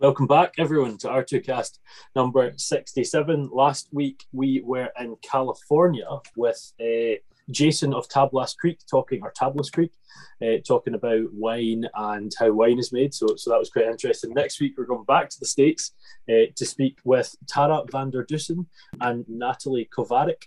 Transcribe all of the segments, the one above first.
Welcome back, everyone, to R2Kast number 67. Last week, we were in California with Jason of Tablas Creek talking about wine and how wine is made. So that was quite interesting. Next week, we're going back to the States to speak with Tara van der Dussen and Natalie Kovarik.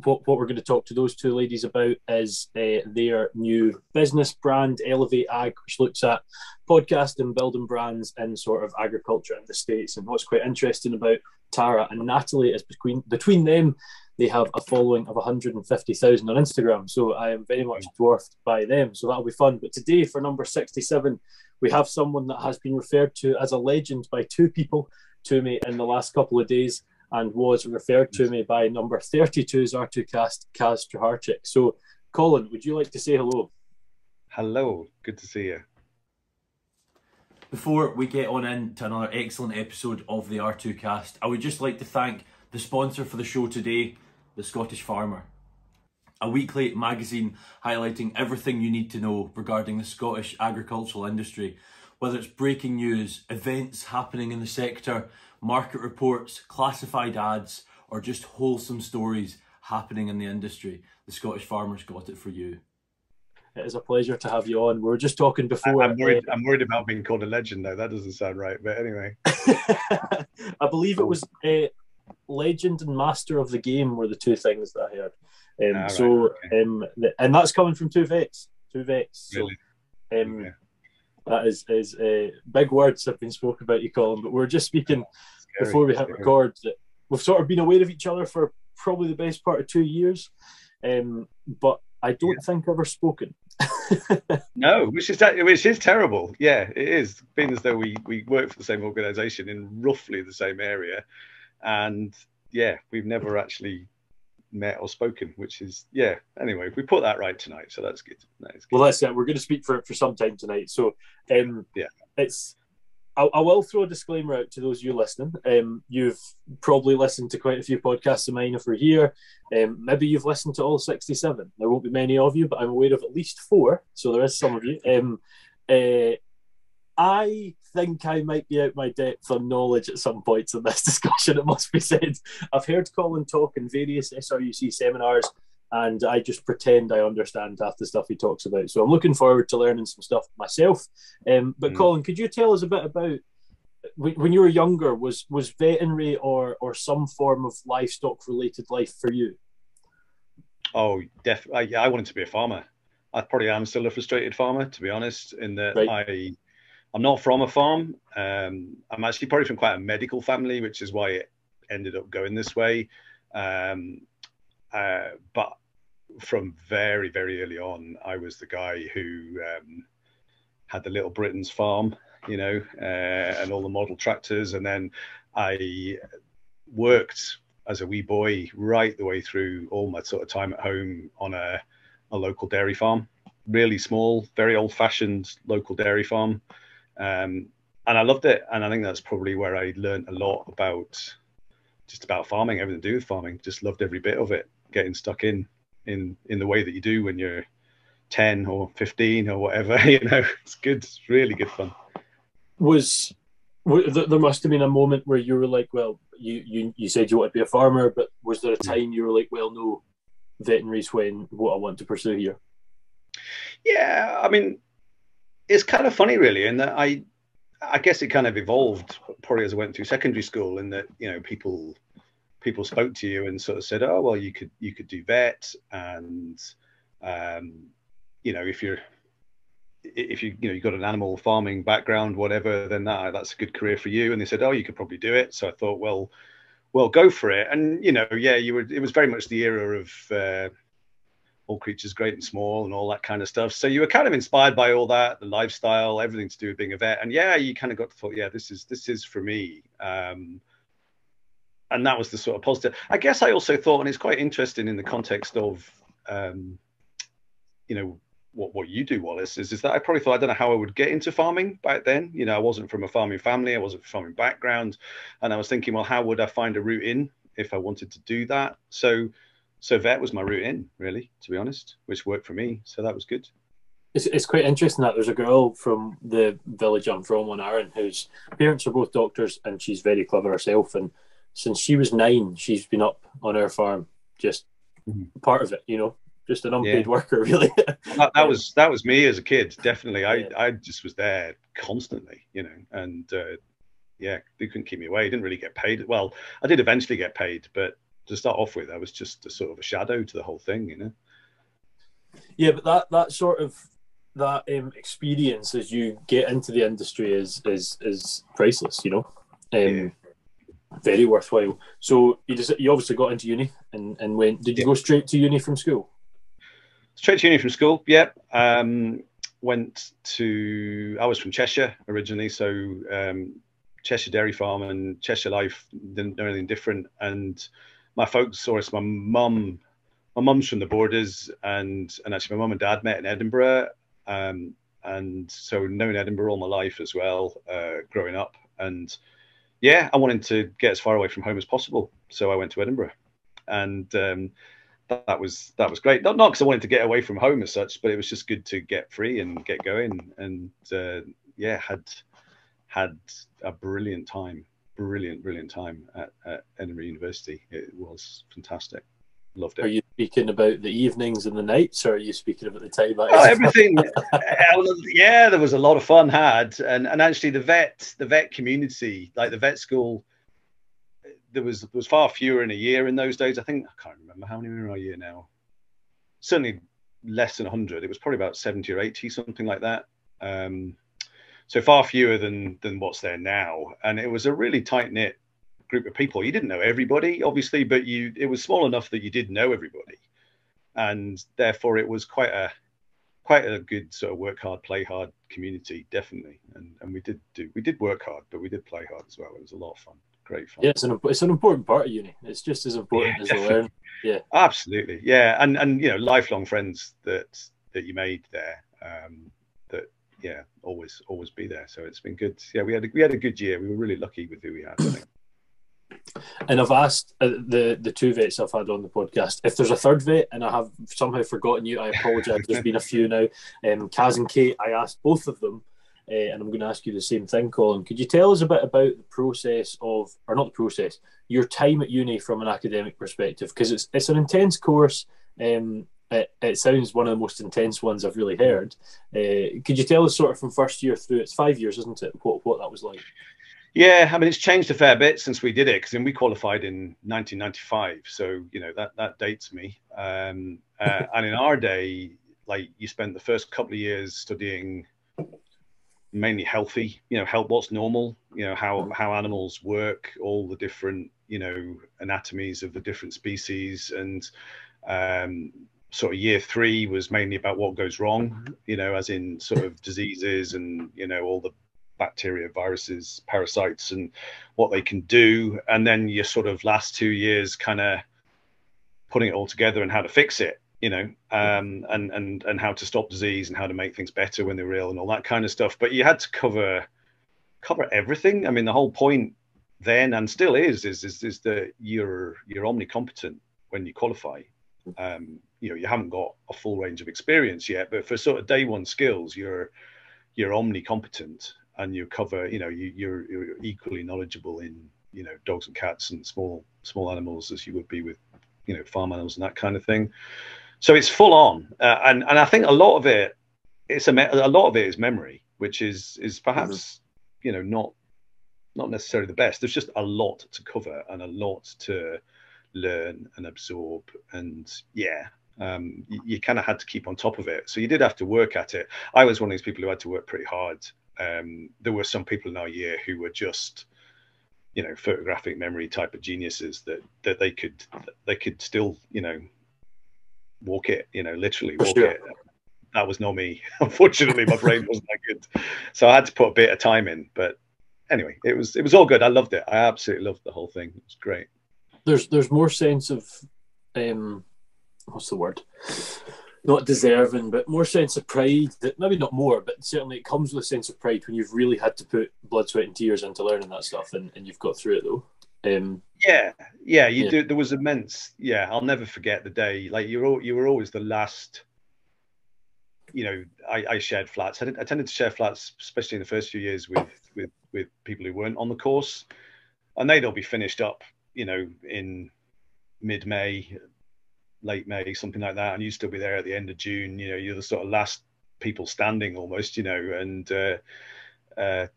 What we're going to talk to those two ladies about is their new business brand, Elevate Ag, which looks at podcasting, building brands in sort of agriculture in the States. And what's quite interesting about Tara and Natalie is between them, they have a following of 150,000 on Instagram. So I am very much dwarfed by them. So that'll be fun. But today, for number 67, we have someone that has been referred to as a legend by two people to me in the last couple of days, and was referred to me by number 32's R2Kast, Kaz Straharczyk. So, Colin, would you like to say hello? Hello, good to see you. Before we get on into another excellent episode of the R2Kast, I would just like to thank the sponsor for the show today, The Scottish Farmer. A weekly magazine highlighting everything you need to know regarding the Scottish agricultural industry, whether it's breaking news, events happening in the sector, market reports, classified ads, or just wholesome stories happening in the industry. The Scottish Farmer's got it for you. It is a pleasure to have you on. We were just talking before. I'm worried about being called a legend, though. That doesn't sound right. But anyway. I believe it was legend and master of the game were the two things that I heard. And that's coming from two vets. Really? So, that is big words have been spoken about you, Colin. But we were just speaking before we hit record that we've sort of been aware of each other for probably the best part of 2 years, but I don't think ever spoken. No, which is terrible. Yeah, it is. Being as though we work for the same organisation in roughly the same area, and yeah, we've never actually met or spoken, which is anyway, we put that right tonight, so that's good. Well, that's it. We're going to speak for some time tonight, so it's I will throw a disclaimer out to those of you listening. You've probably listened to quite a few podcasts of mine over here. Maybe you've listened to all 67. There won't be many of you, but I'm aware of at least 4, so there is some of you. I think I might be out my depth on knowledge at some points in this discussion, it must be said. I've heard Colin talk in various SRUC seminars, and I just pretend I understand half the stuff he talks about. So I'm looking forward to learning some stuff myself. But Colin, could you tell us a bit about, when you were younger, was veterinary or some form of livestock-related life for you? Oh, definitely. I wanted to be a farmer. I probably am still a frustrated farmer, to be honest, in that I'm not from a farm. I'm actually probably from quite a medical family, which is why it ended up going this way. But from very, very early on, I was the guy who had the Little Britain's farm, and all the model tractors. And then I worked as a wee boy right the way through all my sort of time at home on a local dairy farm, really small, very old-fashioned local dairy farm. And I loved it. And I think that's probably where I learned a lot about farming, everything to do with farming. Just loved every bit of it, getting stuck in the way that you do when you're 10 or 15 or whatever. It's good. It's really good fun. There must have been a moment where you were like, well, you said you want to be a farmer, but was there a time you were like, well, no, veterinary's what I want to pursue here? Yeah, I mean, it's kind of funny, really, in that I guess it kind of evolved probably as I went through secondary school, in that people spoke to you and sort of said, oh well, you could do vet, and if you've got an animal farming background, whatever, then that's a good career for you. And they said, oh, you could probably do it. So I thought, well, go for it. And it was very much the era of all creatures great and small and all that kind of stuff. So you were kind of inspired by all that, the lifestyle, everything to do with being a vet. And you kind of got to thought, this is for me. And that was the sort of positive. I guess I also thought, and it's quite interesting in the context of, what you do, Wallace, is that I probably thought, I don't know how I would get into farming back then. I wasn't from a farming family. I wasn't from a farming background. And I was thinking, well, how would I find a route in if I wanted to do that? So vet was my route in, really, to be honest, which worked for me. So that was good. It's quite interesting that there's a girl from the village I'm from, on Arran, whose parents are both doctors, and she's very clever herself. And since she was 9, she's been up on our farm, just part of it, you know, just an unpaid worker, really. That was me as a kid, definitely. Yeah. I just was there constantly, you know, and yeah, they couldn't keep me away. Didn't really get paid. Well, I did eventually get paid, but to start off with, I was just a sort of a shadow to the whole thing, you know. Yeah, but that sort of that experience as you get into the industry is priceless, you know. Very worthwhile. So you obviously got into uni and went. Did you go straight to uni from school? Straight to uni from school. Yep. Went to. I was from Cheshire originally, so Cheshire Dairy Farm and Cheshire Life didn't know anything different. And my folks saw us. My mum's from the borders, and actually my mum and dad met in Edinburgh. And so known Edinburgh all my life as well, growing up. And yeah, I wanted to get as far away from home as possible, so I went to Edinburgh, and that was great. Not because I wanted to get away from home as such, but it was just good to get free and get going. And yeah, had a brilliant time at Edinburgh University. It was fantastic. Loved it. Are you speaking about the evenings and the nights, or are you speaking about the time? Everything. Yeah, there was a lot of fun had, and actually the vet community, like the vet school, there was far fewer in a year in those days. I think I can't remember how many were in a year now. Certainly less than 100. It was probably about 70 or 80, something like that. So far fewer than what's there now, and it was a really tight knit group of people. You didn't know everybody, obviously, but it was small enough that you did know everybody, and therefore it was quite a good sort of work hard, play hard community, definitely. And we did work hard, but we did play hard as well. It was a lot of fun, great fun. Yeah, it's an important part of uni. It's just as important as the learn. Yeah, absolutely. Yeah, and you know, lifelong friends that you made there. That yeah, always be there. So it's been good. Yeah, we had a good year. We were really lucky with who we had, I think. And I've asked the two vets I've had on the podcast if there's a third vet, and I have somehow forgotten you. I apologise. There's been a few now. Kaz and Kate, I asked both of them, and I'm going to ask you the same thing, Colin. Could you tell us a bit about the process of, or not the process, your time at uni from an academic perspective? Because it's an intense course. It sounds one of the most intense ones I've really heard. Could you tell us sort of from first year through? It's 5 years, isn't it? What that was like? Yeah, I mean, it's changed a fair bit since we did it, because we qualified in 1995. So, you know, that dates me. And in our day, like, you spent the first couple of years studying mainly healthy, you know, what's normal, you know, how animals work, all the different, you know, anatomies of the different species. And sort of year 3 was mainly about what goes wrong, you know, as in sort of diseases and, you know, all the bacteria, viruses, parasites, and what they can do. And then your sort of last 2 years kind of putting it all together and how to fix it, you know, and how to stop disease and how to make things better when they're ill and all that kind of stuff. But you had to cover everything. I mean, the whole point then, and still is that you're omnicompetent when you qualify. You know, you haven't got a full range of experience yet, but for sort of day one skills, you're omnicompetent. And you cover, you know, you're equally knowledgeable in, you know, dogs and cats and small animals as you would be with, you know, farm animals and that kind of thing. So it's full on, and I think a lot of it is memory, which is perhaps you know, not necessarily the best. There's just a lot to cover and a lot to learn and absorb, and yeah. You kind of had to keep on top of it, so you did have to work at it. I was one of these people who had to work pretty hard. There were some people in our year who were just, you know, photographic memory type of geniuses that they could still, you know, walk it, you know, literally walk it. That was not me. Unfortunately, my brain wasn't that good, so I had to put a bit of time in. But anyway, it was all good. I loved it. I absolutely loved the whole thing. It was great. There's more sense of what's the word? Not deserving, but more sense of pride. That maybe not more, but certainly it comes with a sense of pride when you've really had to put blood, sweat, and tears into learning that stuff, and you've got through it though. You do. There was immense. Yeah, I'll never forget the day. Like you were always the last you know, I shared flats. I tended to share flats, especially in the first few years, with people who weren't on the course, and they'd all be finished up, you know, in mid-May, late May, something like that, and you'd still be there at the end of June. You know, you're the sort of last people standing almost, you know, and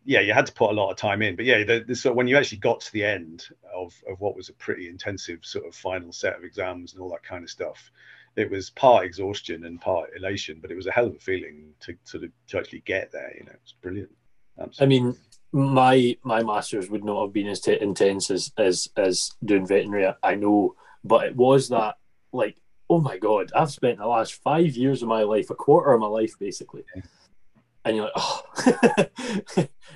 yeah, you had to put a lot of time in. But yeah, so when you actually got to the end of what was a pretty intensive sort of final set of exams and all that kind of stuff, it was part exhaustion and part elation, but it was a hell of a feeling to actually get there. You know, it's brilliant. Absolutely. I mean, my masters would not have been as intense as doing veterinary, I know, but it was that, like, oh my god, I've spent the last 5 years of my life, a quarter of my life basically, and you're like, oh,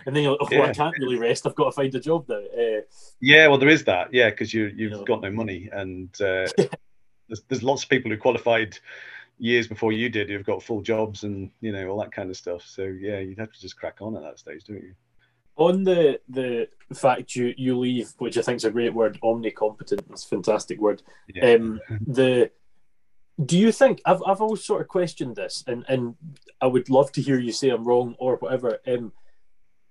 and then you're like, oh, well, I can't really rest. I've got to find a job now. Yeah, well, there is that. Yeah, because you've got no money, and there's lots of people who qualified years before you did who've got full jobs and, you know, all that kind of stuff. So yeah, you'd have to just crack on at that stage, don't you? On the fact you leave, which I think is a great word, omnicompetent, it's a fantastic word. Yeah. Do you think, I've always sort of questioned this, and I would love to hear you say I'm wrong or whatever.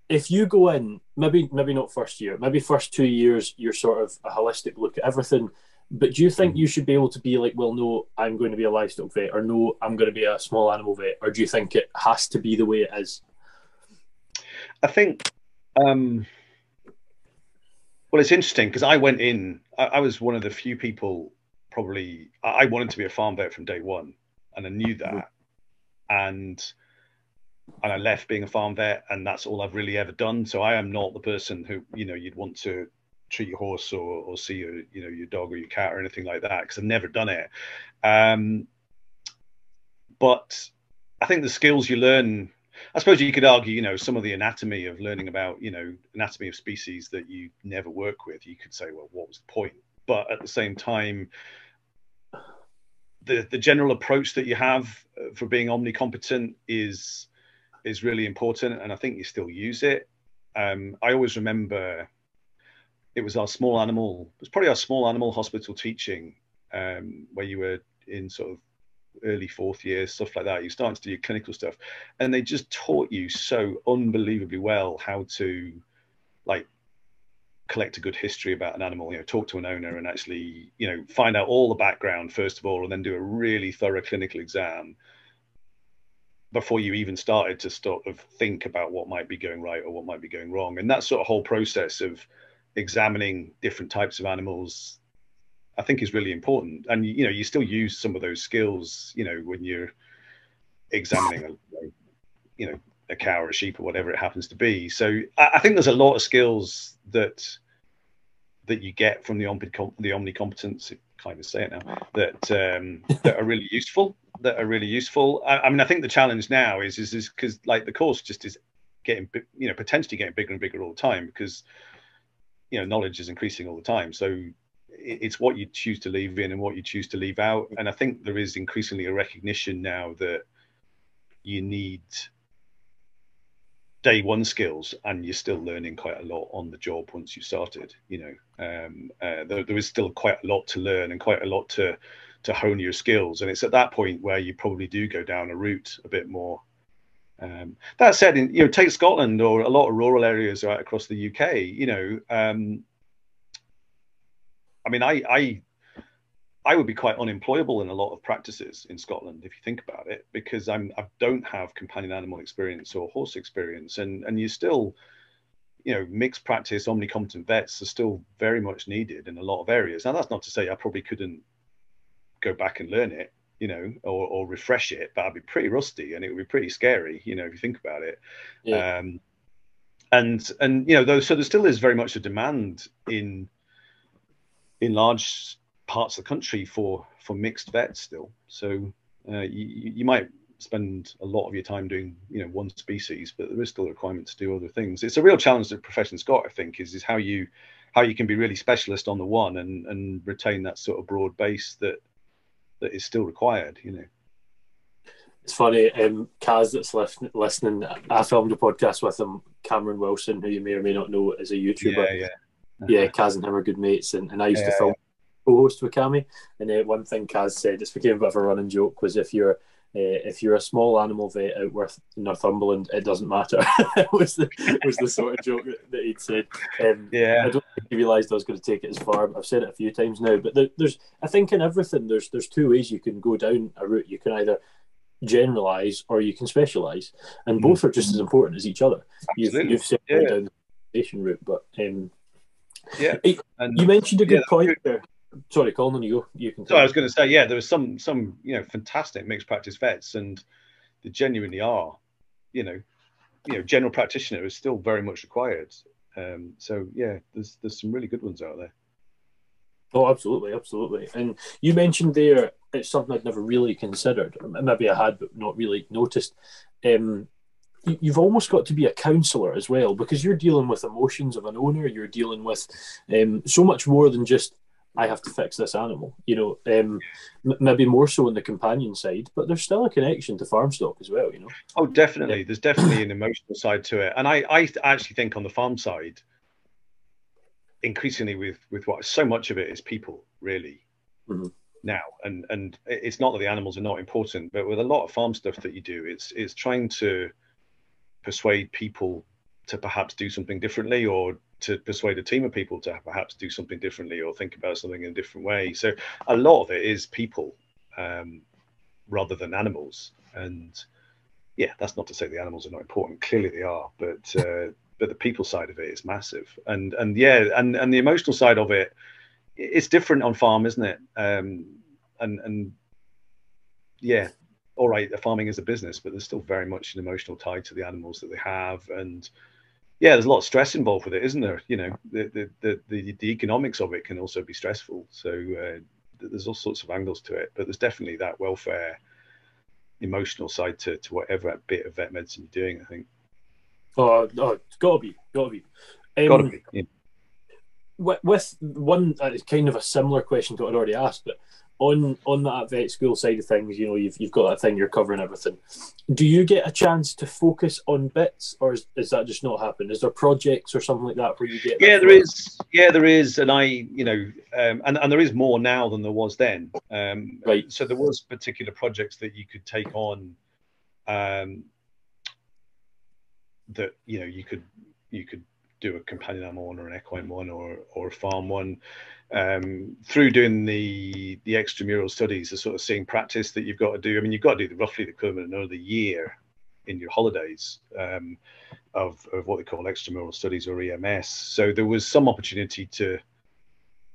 If you go in, maybe not first year, maybe first 2 years, you're sort of a holistic look at everything. But do you think you should be able to be like, well, no, I'm going to be a livestock vet, or no, I'm going to be a small animal vet, or do you think it has to be the way it is? I think, well, it's interesting because I went in, I was one of the few people, probably, I wanted to be a farm vet from day one, and I knew that. And I left being a farm vet, and that's all I've really ever done. So I am not the person who, you know, you'd want to treat your horse or see your, you know, your dog or your cat or anything like that, because I've never done it. But I think the skills you learn, I suppose you could argue, you know, some of the anatomy of learning about, you know, anatomy of species that you never work with, you could say, well, what was the point? But at the same time, the general approach that you have for being omnicompetent is really important, and I think you still use it. I always remember it was probably our small animal hospital teaching, where you were in sort of early fourth year, stuff like that. You started to do your clinical stuff, and they just taught you so unbelievably well how to, like, collect a good history about an animal, you know, talk to an owner and actually, you know, find out all the background first of all, and then do a really thorough clinical exam before you even started to sort of think about what might be going right or what might be going wrong. And that sort of whole process of examining different types of animals, I think, is really important. And, you know, you still use some of those skills, you know, when you're examining a cow or a sheep or whatever it happens to be. So I think there's a lot of skills that you get from the omnicompetence, kind of say it now, that are really useful. I mean, I think the challenge now is because, like, the course just is getting, you know, potentially getting bigger and bigger all the time, because, you know, knowledge is increasing all the time. So it's what you choose to leave in and what you choose to leave out. And I think there is increasingly a recognition now that you need day one skills, and you're still learning quite a lot on the job once you started. You know, there is still quite a lot to learn and quite a lot to hone your skills. And it's at that point where you probably do go down a route a bit more. That said, you know, take Scotland or a lot of rural areas right across the UK. You know, I mean, I would be quite unemployable in a lot of practices in Scotland, if you think about it, because I don't have companion animal experience or horse experience, and you still, you know, mixed practice, omnicompetent vets are still very much needed in a lot of areas. Now, that's not to say I probably couldn't go back and learn it, you know, or refresh it, but I'd be pretty rusty, and it would be pretty scary, you know, if you think about it. Yeah. And you know, so there still is very much a demand in large parts of the country for mixed vets still. So you might spend a lot of your time doing, you know, one species, but there is still a requirement to do other things. It's a real challenge that the profession's got, I think, is how you can be really specialist on the one and retain that sort of broad base that is still required, you know. It's funny, Kaz that's listening, I filmed a podcast with him, Cameron Wilson, who you may or may not know is a YouTuber. Yeah, Kaz and him are good mates, and I used to film co-host with Cammy, and one thing Kaz said, it's became a bit of a running joke, was if you're if you're a small animal vet out with Northumberland, it doesn't matter. was the sort of joke that he'd said. I don't think he realised I was going to take it as far. I've said it a few times now, but there's, I think in everything, there's two ways you can go down a route. You can either generalize or you can specialize, and both are just as important as each other. You've said down the specialization route, but and you mentioned a good point there. Sorry, Colin, you can. So I was going to say, there was some fantastic mixed practice vets, and they genuinely are, general practitioner is still very much required. So there's some really good ones out there. Oh, absolutely. And you mentioned there, it's something I'd never really considered. Maybe I had, but not really noticed. You've almost got to be a counsellor as well, because you're dealing with emotions of an owner. You're dealing with so much more than just, I have to fix this animal. Maybe more so on the companion side, but there's still a connection to farm stock as well. Oh, definitely. There's definitely an emotional side to it, and I actually think on the farm side, increasingly with what so much of it is people really now, and it's not that the animals are not important, but with a lot of farm stuff that you do, it's trying to persuade people to perhaps do something differently, or to persuade a team of people to perhaps do something differently, or think about something in a different way. So a lot of it is people rather than animals. And that's not to say the animals are not important. Clearly they are, but the people side of it is massive. And the emotional side of it, it's different on farm, isn't it? All right, the farming is a business, but there's still very much an emotional tie to the animals that they have. And there's a lot of stress involved with it, isn't there? The economics of it can also be stressful. So there's all sorts of angles to it, but there's definitely that welfare, emotional side to whatever bit of vet medicine you're doing, I think. Oh, it's gotta be. With one, it's kind of a similar question to what I'd already asked, but on that vet school side of things, you've got that thing, you're covering everything. Do you get a chance to focus on bits, or is that just not happen? Is there projects or something like that where you get? There is, and and there is more now than there was then. Right. So there was particular projects that you could take on, that you could do a companion animal one, or an equine one, or a farm one, through doing the extramural studies, the sort of seeing practice that you've got to do. I mean, you've got to do roughly the equivalent of another year in your holidays of what they call extramural studies, or EMS. So there was some opportunity to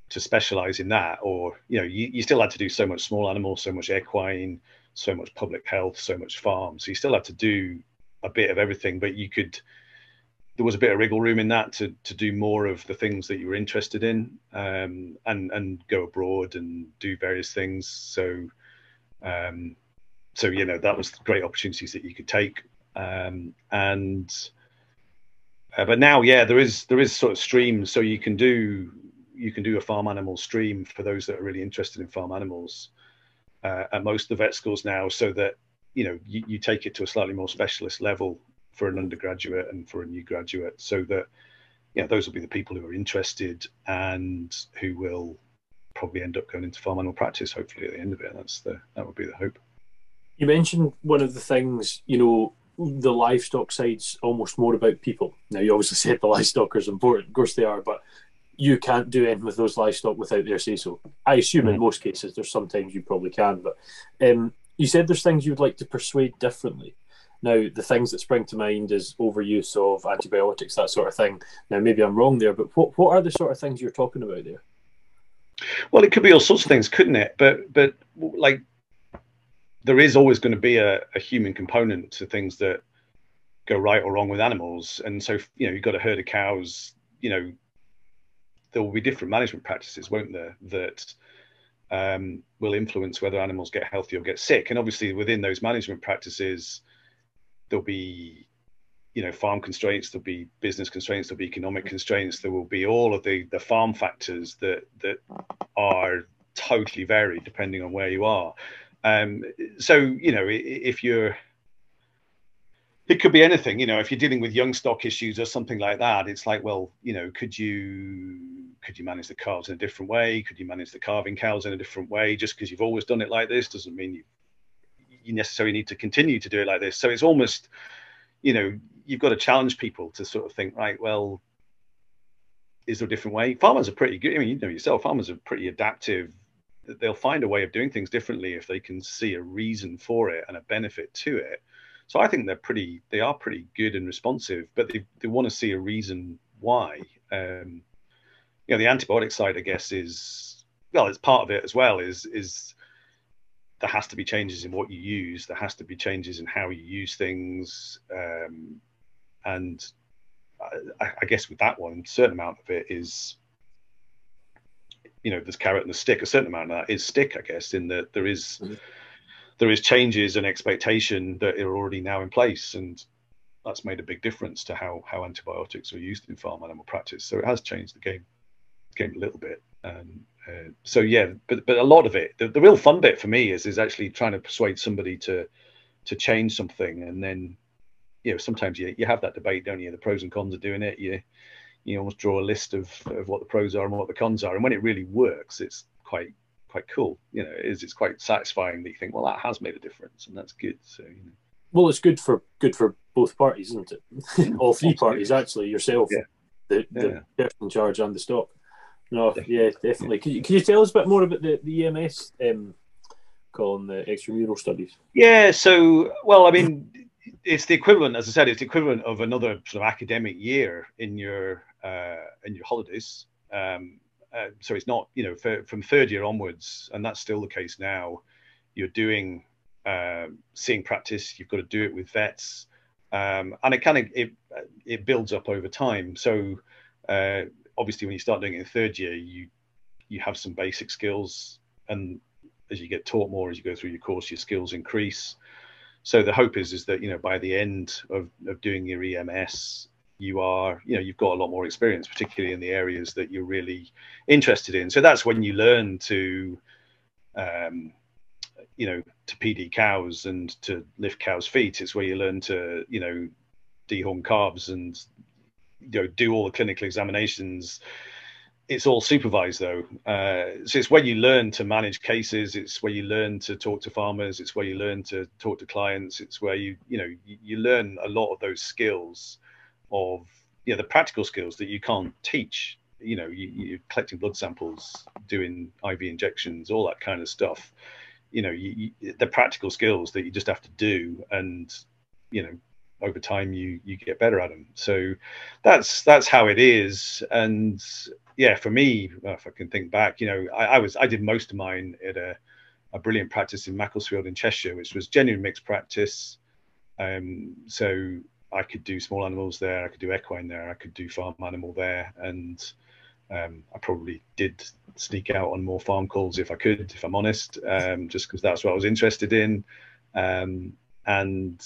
specialize in that, or you still had to do so much small animal, so much equine, so much public health, so much farm. So you still had to do a bit of everything, but there was a bit of wriggle room in that to do more of the things that you were interested in, and go abroad and do various things. So that was great opportunities that you could take. But now, there is sort of streams, so you can do a farm animal stream for those that are really interested in farm animals at most of the vet schools now, so that you take it to a slightly more specialist level for an undergraduate and for a new graduate, so that those will be the people who are interested and who will probably end up going into farm animal practice, hopefully, at the end of it. That would be the hope. You mentioned one of the things, the livestock side's almost more about people. Now, you obviously said the livestock is important, of course they are, but you can't do anything with those livestock without their say-so. I assume in most cases, there's sometimes you probably can, but you said there's things you would like to persuade differently. Now, the things that spring to mind is overuse of antibiotics, that sort of thing. Now, maybe I'm wrong there, but what are the sort of things you're talking about there? Well, it could be all sorts of things, couldn't it? But like, there is always going to be a human component to things that go right or wrong with animals. And so, you've got a herd of cows, there will be different management practices, won't there, that will influence whether animals get healthy or get sick. And obviously within those management practices, there'll be, farm constraints, there'll be business constraints, there'll be economic constraints, there will be all of the farm factors that are totally varied depending on where you are. So, it could be anything, if you're dealing with young stock issues or something like that, it's like, well, could you manage the calves in a different way? Could you manage the calving cows in a different way? Just because you've always done it like this doesn't mean you necessarily need to continue to do it like this. So it's almost, you know, you've got to challenge people to sort of think, right, well, is there a different way? Farmers are pretty good. I mean, you know yourself, farmers are pretty adaptive. They'll find a way of doing things differently if they can see a reason for it and a benefit to it. So I think they are pretty good and responsive, but they want to see a reason why. You know, the antibiotic side, I guess, is, well, it's part of it as well, is there has to be changes in what you use. There has to be changes in how you use things. And I guess with that one, a certain amount of it is, you know, there's carrot and the stick. A certain amount of that is stick, I guess, in that there is changes and expectation that are already now in place, and that's made a big difference to how antibiotics are used in farm animal practice. So it has changed the game a little bit. So yeah, but a lot of it, the real fun bit for me is actually trying to persuade somebody to change something, and then, you know, sometimes you have that debate, don't you? The pros and cons of doing it. You almost draw a list of what the pros are and what the cons are, and when it really works, it's quite cool. You know, it's quite satisfying that you think, well, that has made a difference, and that's good. So, you know. Well, it's good for both parties, isn't it? All three parties, actually. Yourself, the person in charge, and the stock. No, yeah, definitely. Can you tell us a bit more about the EMS, Colin, the extramural studies? Yeah. So, well, I mean, it's the equivalent, as I said, it's the equivalent of another sort of academic year in your holidays. So it's not, you know, from third year onwards, and that's still the case now. You're doing seeing practice. You've got to do it with vets, and it builds up over time. So obviously, when you start doing it in third year, you have some basic skills, and as you get taught more as you go through your course, your skills increase. So the hope is that, you know, by the end of doing your EMS, you've got a lot more experience, particularly in the areas that you're really interested in. So that's when you learn to, you know, to PD cows and to lift cows' feet. It's where you learn to, you know, dehorn calves and, you know, do all the clinical examinations. It's all supervised though. So it's where you learn to manage cases. It's where you learn to talk to farmers. It's where you learn to talk to clients. It's where you learn a lot of those skills of, you know, the practical skills that you can't teach. You know, you're collecting blood samples, doing IV injections, all that kind of stuff. You know, the practical skills that you just have to do, and, you know, over time you get better at them. So that's how it is. And yeah, for me, if I can think back, you know, I did most of mine at a brilliant practice in Macclesfield in Cheshire, which was genuine mixed practice. So I could do small animals there, I could do equine there, I could do farm animal there, and I probably did sneak out on more farm calls if I could, if I'm honest, just because that's what I was interested in. And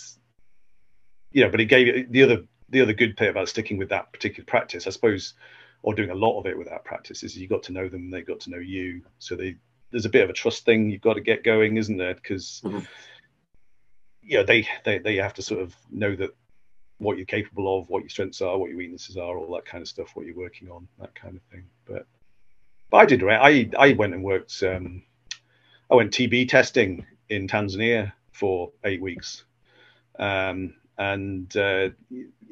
you know, but it gave the other good bit about sticking with that particular practice, I suppose, or doing a lot of it with that practice, is you got to know them, they got to know you. So there's a bit of a trust thing you've got to get going, isn't there? Because you know, they have to sort of know that what you're capable of, what your strengths are, what your weaknesses are, all that kind of stuff, what you're working on, that kind of thing. But I did, right? I went and worked. I went TB testing in Tanzania for 8 weeks. And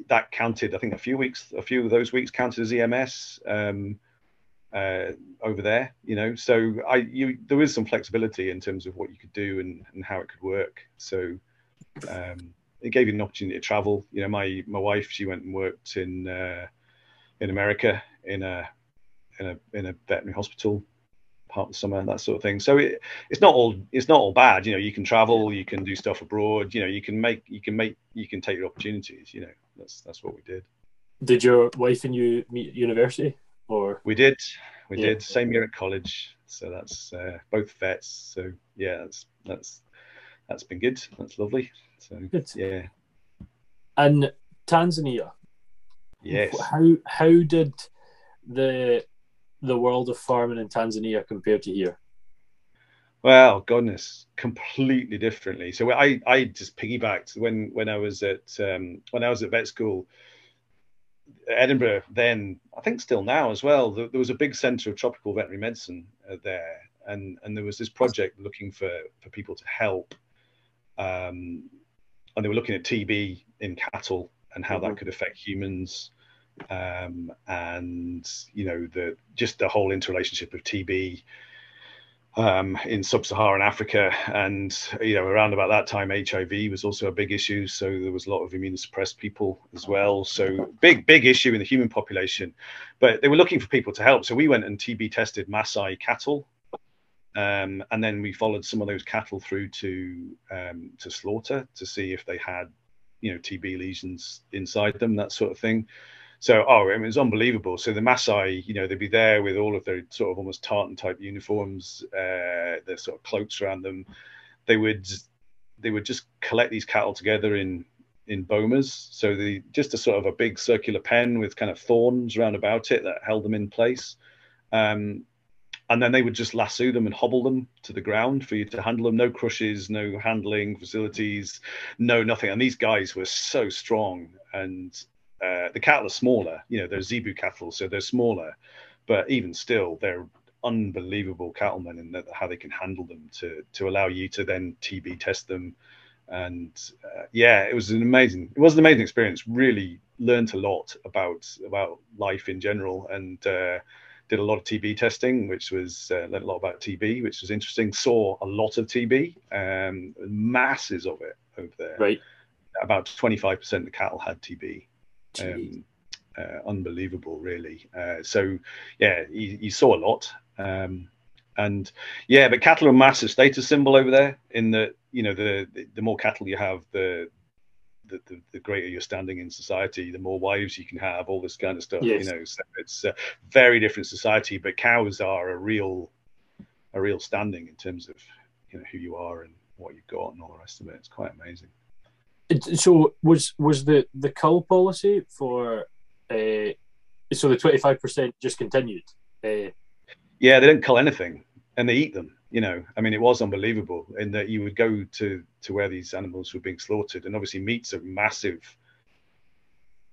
that counted, I think, a few of those weeks counted as EMS over there, you know. So there is some flexibility in terms of what you could do and how it could work. So it gave you an opportunity to travel. You know, my wife, she went and worked in America in a veterinary hospital part of the summer, that sort of thing. So it's not all bad. You know, you can travel, you can do stuff abroad. You know, you can take your opportunities. You know, that's what we did. Did your wife and you meet at university, or? We did same year at college. So that's both vets. So yeah, that's been good. That's lovely. So good. Yeah. And Tanzania. Yes. How did the world of farming in Tanzania compare to here? Well, goodness, completely differently. So I just piggybacked when I was at vet school, Edinburgh. Then I think still now as well. There was a big centre of tropical veterinary medicine there, and there was this project looking for people to help And they were looking at TB in cattle and how that could affect humans, and just the whole interrelationship of TB in sub-Saharan Africa. And around about that time, HIV was also a big issue, so there was a lot of immunosuppressed people as well. So big issue in the human population, but they were looking for people to help. So we went and TB tested Maasai cattle, and then we followed some of those cattle through to slaughter to see if they had TB lesions inside them, that sort of thing. So, it was unbelievable. So the Maasai, they'd be there with all of their sort of almost tartan type uniforms, their sort of cloaks around them. They would just collect these cattle together in bomas. So just a sort of a big circular pen with kind of thorns around about it that held them in place. And then they would just lasso them and hobble them to the ground for you to handle them. No crushes, no handling facilities, nothing. And these guys were so strong. And the cattle are smaller. They're Zebu cattle, so they're smaller. But even still, they're unbelievable cattlemen in how they can handle them to allow you to then TB test them. And it was an amazing experience. Really learned a lot about life in general, and did a lot of TB testing, which was learned a lot about TB, which was interesting. Saw a lot of TB, masses of it over there. Right. About 25% of the cattle had TB. Unbelievable, really. So you saw a lot. But cattle are a massive status symbol over there. In that, the more cattle you have, the greater your standing in society, the more wives you can have, all this kind of stuff. Yes. So it's a very different society. But cows are a real standing in terms of who you are and what you've got and all the rest of it. It's quite amazing. So was the cull policy for so the 25% just continued? Yeah, they didn't cull anything, and they eat them. I mean, it was unbelievable in that you would go to where these animals were being slaughtered, and obviously meat's a massive.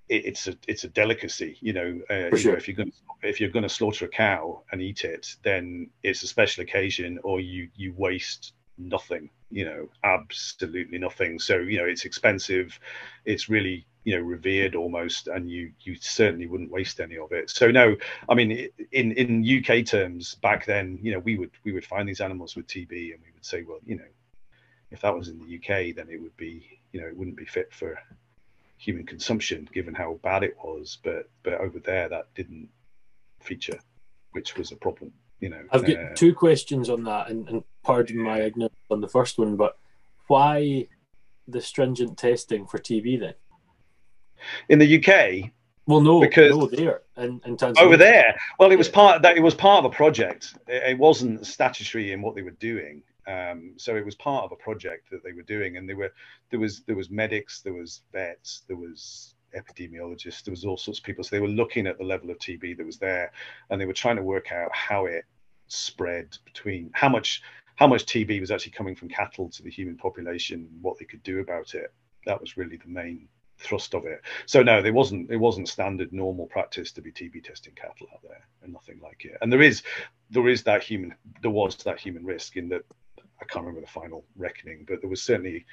It's a delicacy, Sure. If you're going to slaughter a cow and eat it, then it's a special occasion, or you waste nothing, absolutely nothing. So it's expensive, it's really revered almost, and you certainly wouldn't waste any of it. So no, I mean, in UK terms back then, we would find these animals with TB, and we would say, well, if that was in the UK, then it would be, it wouldn't be fit for human consumption given how bad it was. But over there, that didn't feature, which was a problem. I've got two questions on that, and pardon my ignorance on the first one, but why the stringent testing for TB then? In the UK? Well, no, because there in Tanzania. Over there, well, it was part of a project. It wasn't statutory in what they were doing. So it was part of a project that they were doing, and there was medics, there was vets, there was epidemiologists, there was all sorts of people. So they were looking at the level of TB that was there, and they were trying to work out how it spread between how much TB was actually coming from cattle to the human population, what they could do about it. That was really the main thrust of it. So no, it wasn't standard normal practice to be TB testing cattle out there, and nothing like it. And there was that human risk in that. I can't remember the final reckoning, but there was certainly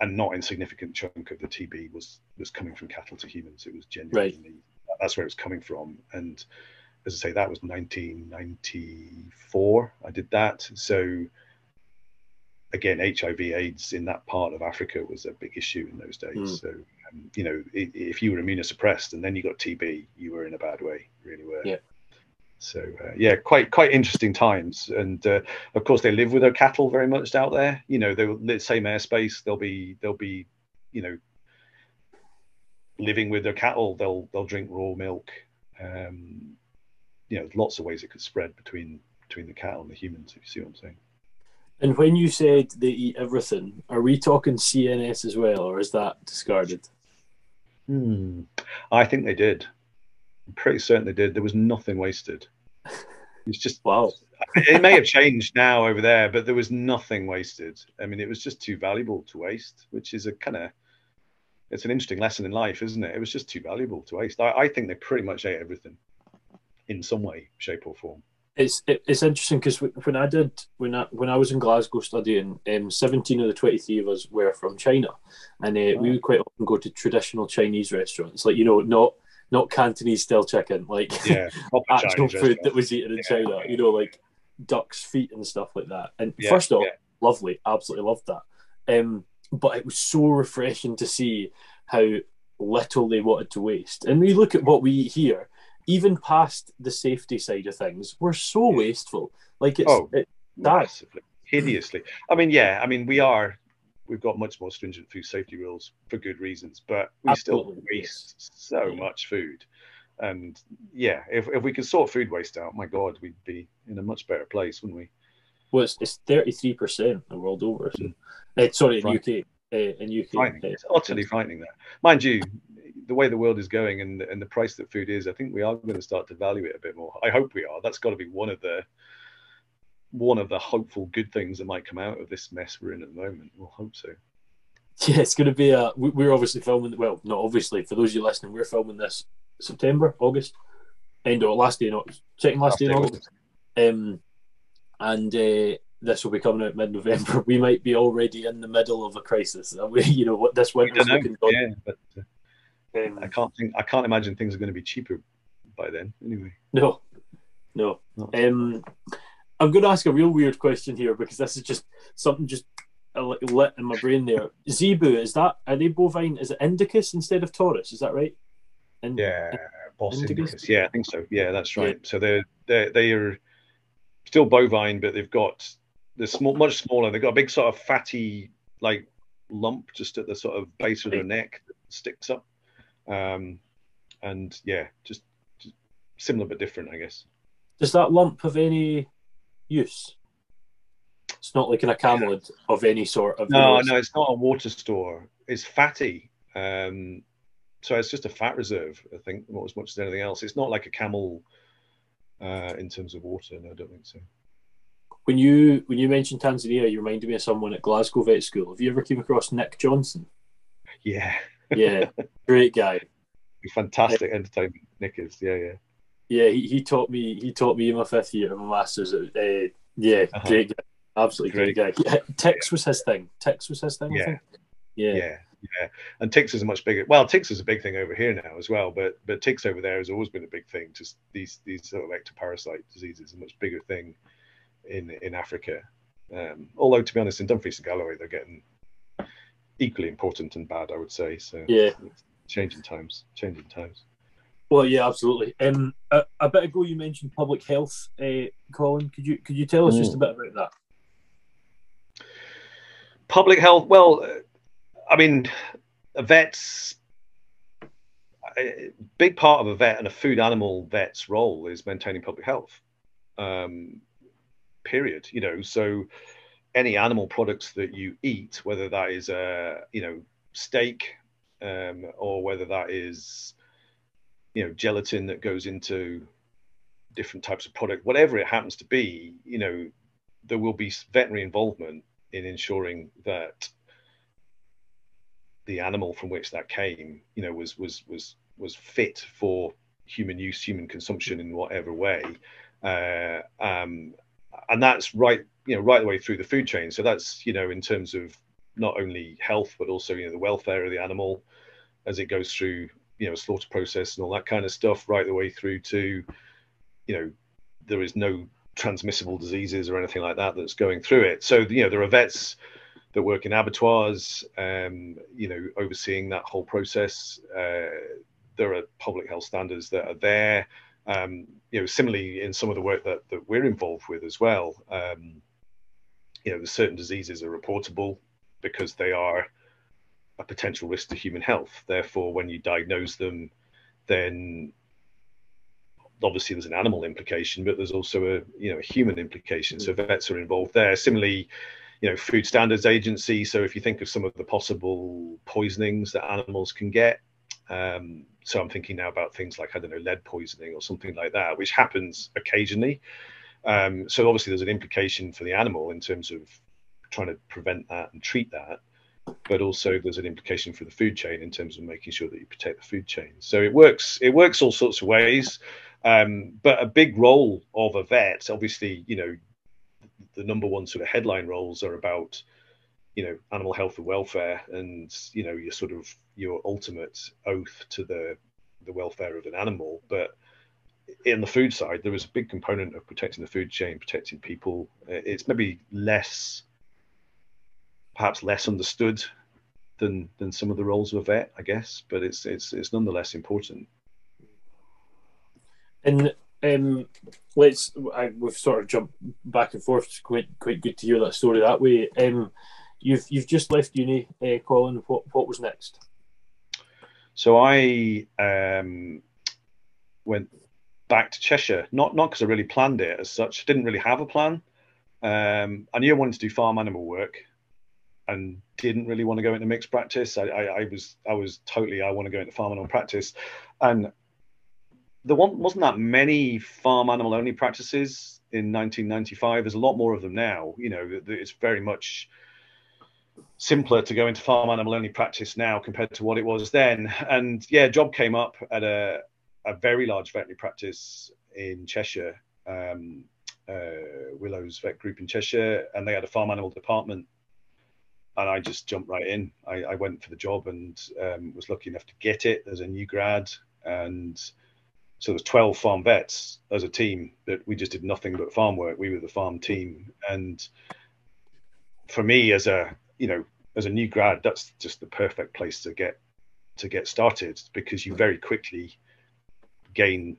a not insignificant chunk of the TB was coming from cattle to humans. It was genuinely that's where it was coming from. And as I say, that was 1994. I did that. So again, HIV/AIDS in that part of Africa was a big issue in those days. So if you were immunosuppressed and then you got TB, you were in a bad way, really were. Yeah. So quite interesting times, and of course they live with their cattle very much out there. They'll the same airspace. They'll be living with their cattle. They'll drink raw milk. Lots of ways it could spread between the cattle and the humans. If you see what I'm saying. And when you said they eat everything, are we talking CNS as well, or is that discarded? I think they did. I'm pretty certain they did. There was nothing wasted. It's just wow. It may have changed now over there, but there was nothing wasted. I mean, it was just too valuable to waste, which is it's an interesting lesson in life, isn't it? It was just too valuable to waste. I think they pretty much ate everything in some way, shape or form. It's interesting because when I was in Glasgow studying, 17 of the 23 of us were from China, and we would quite often go to traditional Chinese restaurants, like not Cantonese style chicken, like actual Chinese food that was eaten in China, like duck's feet and stuff like that. And first off, lovely, absolutely loved that. But it was so refreshing to see how little they wanted to waste. And we look at what we eat here, even past the safety side of things, we're so wasteful. Like it's massively, hideously. I mean, we've got much more stringent food safety rules for good reasons, but we still waste so much food. And if we could sort food waste out, my God, we'd be in a much better place, wouldn't we? Well, it's 33% the world over. So, sorry, in UK. It's utterly frightening. That, mind you, the way the world is going and the price that food is, I think we are going to start to value it a bit more. I hope we are. That's got to be one of the hopeful good things that might come out of this mess we're in at the moment. We'll hope so. Yeah, it's going to be we're obviously filming. Well, not obviously. For those of you listening, we're filming this September, August, last day in August. And this will be coming out mid-November. We might be already in the middle of a crisis. What this winter's looking like. Yeah, but I can't imagine things are going to be cheaper by then. Anyway. No. I'm going to ask a real weird question here because this is just something just lit in my brain there. Zebu, are they bovine? Is it Indicus instead of Taurus? Is that right? Bos Indicus. Yeah, I think so. Yeah, that's right. Yeah. So they are still bovine, but they're small, much smaller. They've got a big sort of fatty like lump just at the sort of base of their neck that sticks up. Just similar but different, I guess. Does that lump have any use? It's not like in a camelid of any sort of. No, it's not a water store. It's fatty. So it's just a fat reserve, I think, not as much as anything else. It's not like a camel in terms of water. No, I don't think so. When you mentioned Tanzania, you reminded me of someone at Glasgow Vet School. Have you ever came across Nick Johnson? Yeah. Yeah, great guy. Fantastic entertainment, Nick is. Yeah. Yeah, he taught me in my 5th year of my masters. Great guy, absolutely great guy. Yeah, Ticks was his thing. I think. Yeah. And ticks is a much bigger. Well, ticks is a big thing over here now as well, but ticks over there has always been a big thing. Just these sort of ectoparasite diseases, a much bigger thing in Africa. Although to be honest, in Dumfries and Galloway, they're getting equally important and bad, I would say. So yeah, changing times. Well, yeah, absolutely. A bit ago, you mentioned public health, Colin. Could you tell us just a bit about that? Public health. Well, I mean, a big part of a vet and a food animal vet's role is maintaining public health. Period. So any animal products that you eat, whether that is steak, or whether that is gelatin that goes into different types of product, whatever it happens to be, there will be veterinary involvement in ensuring that the animal from which that came, was fit for human use, human consumption in whatever way, and that's right the way through the food chain. So that's in terms of not only health but also the welfare of the animal as it goes through slaughter process and all that kind of stuff, right the way through to there is no transmissible diseases or anything like that that's going through it. So there are vets that work in abattoirs, overseeing that whole process. There are public health standards that are there. Similarly in some of the work that we're involved with as well, certain diseases are reportable because they are a potential risk to human health. Therefore, when you diagnose them, then obviously there's an animal implication, but there's also a human implication. So vets are involved there. Similarly, Food Standards Agency. So if you think of some of the possible poisonings that animals can get, so I'm thinking now about things like, lead poisoning or something like that, which happens occasionally. So obviously there's an implication for the animal in terms of trying to prevent that and treat that, but also there's an implication for the food chain in terms of making sure that you protect the food chain. So it works all sorts of ways. But a big role of a vet, obviously, you know, the number one sort of headline roles are about, you know, animal health and welfare, and, you know, your sort of your ultimate oath to the welfare of an animal. But in the food side, there is a big component of protecting the food chain, protecting people. It's maybe perhaps less understood than some of the roles of a vet, I guess, but it's nonetheless important. And we've sort of jumped back and forth. It's quite good to hear that story that way. You've just left uni, Colin. What was next? So I went back to Cheshire, not because I really planned it as such. I didn't really have a plan. I knew I wanted to do farm animal work, and didn't really want to go into mixed practice. I was totally, I want to go into farm animal practice, and there wasn't that many farm animal only practices in 1995. There's a lot more of them now. You know, it's very much simpler to go into farm animal only practice now compared to what it was then. And yeah, a job came up at a very large veterinary practice in Cheshire, Willow's Vet Group in Cheshire, and they had a farm animal department. And I just jumped right in. I went for the job and was lucky enough to get it as a new grad. And so there's 12 farm vets as a team that we just did nothing but farm work. We were the farm team. And for me, as a new grad, that's just the perfect place to get started, because you very quickly gain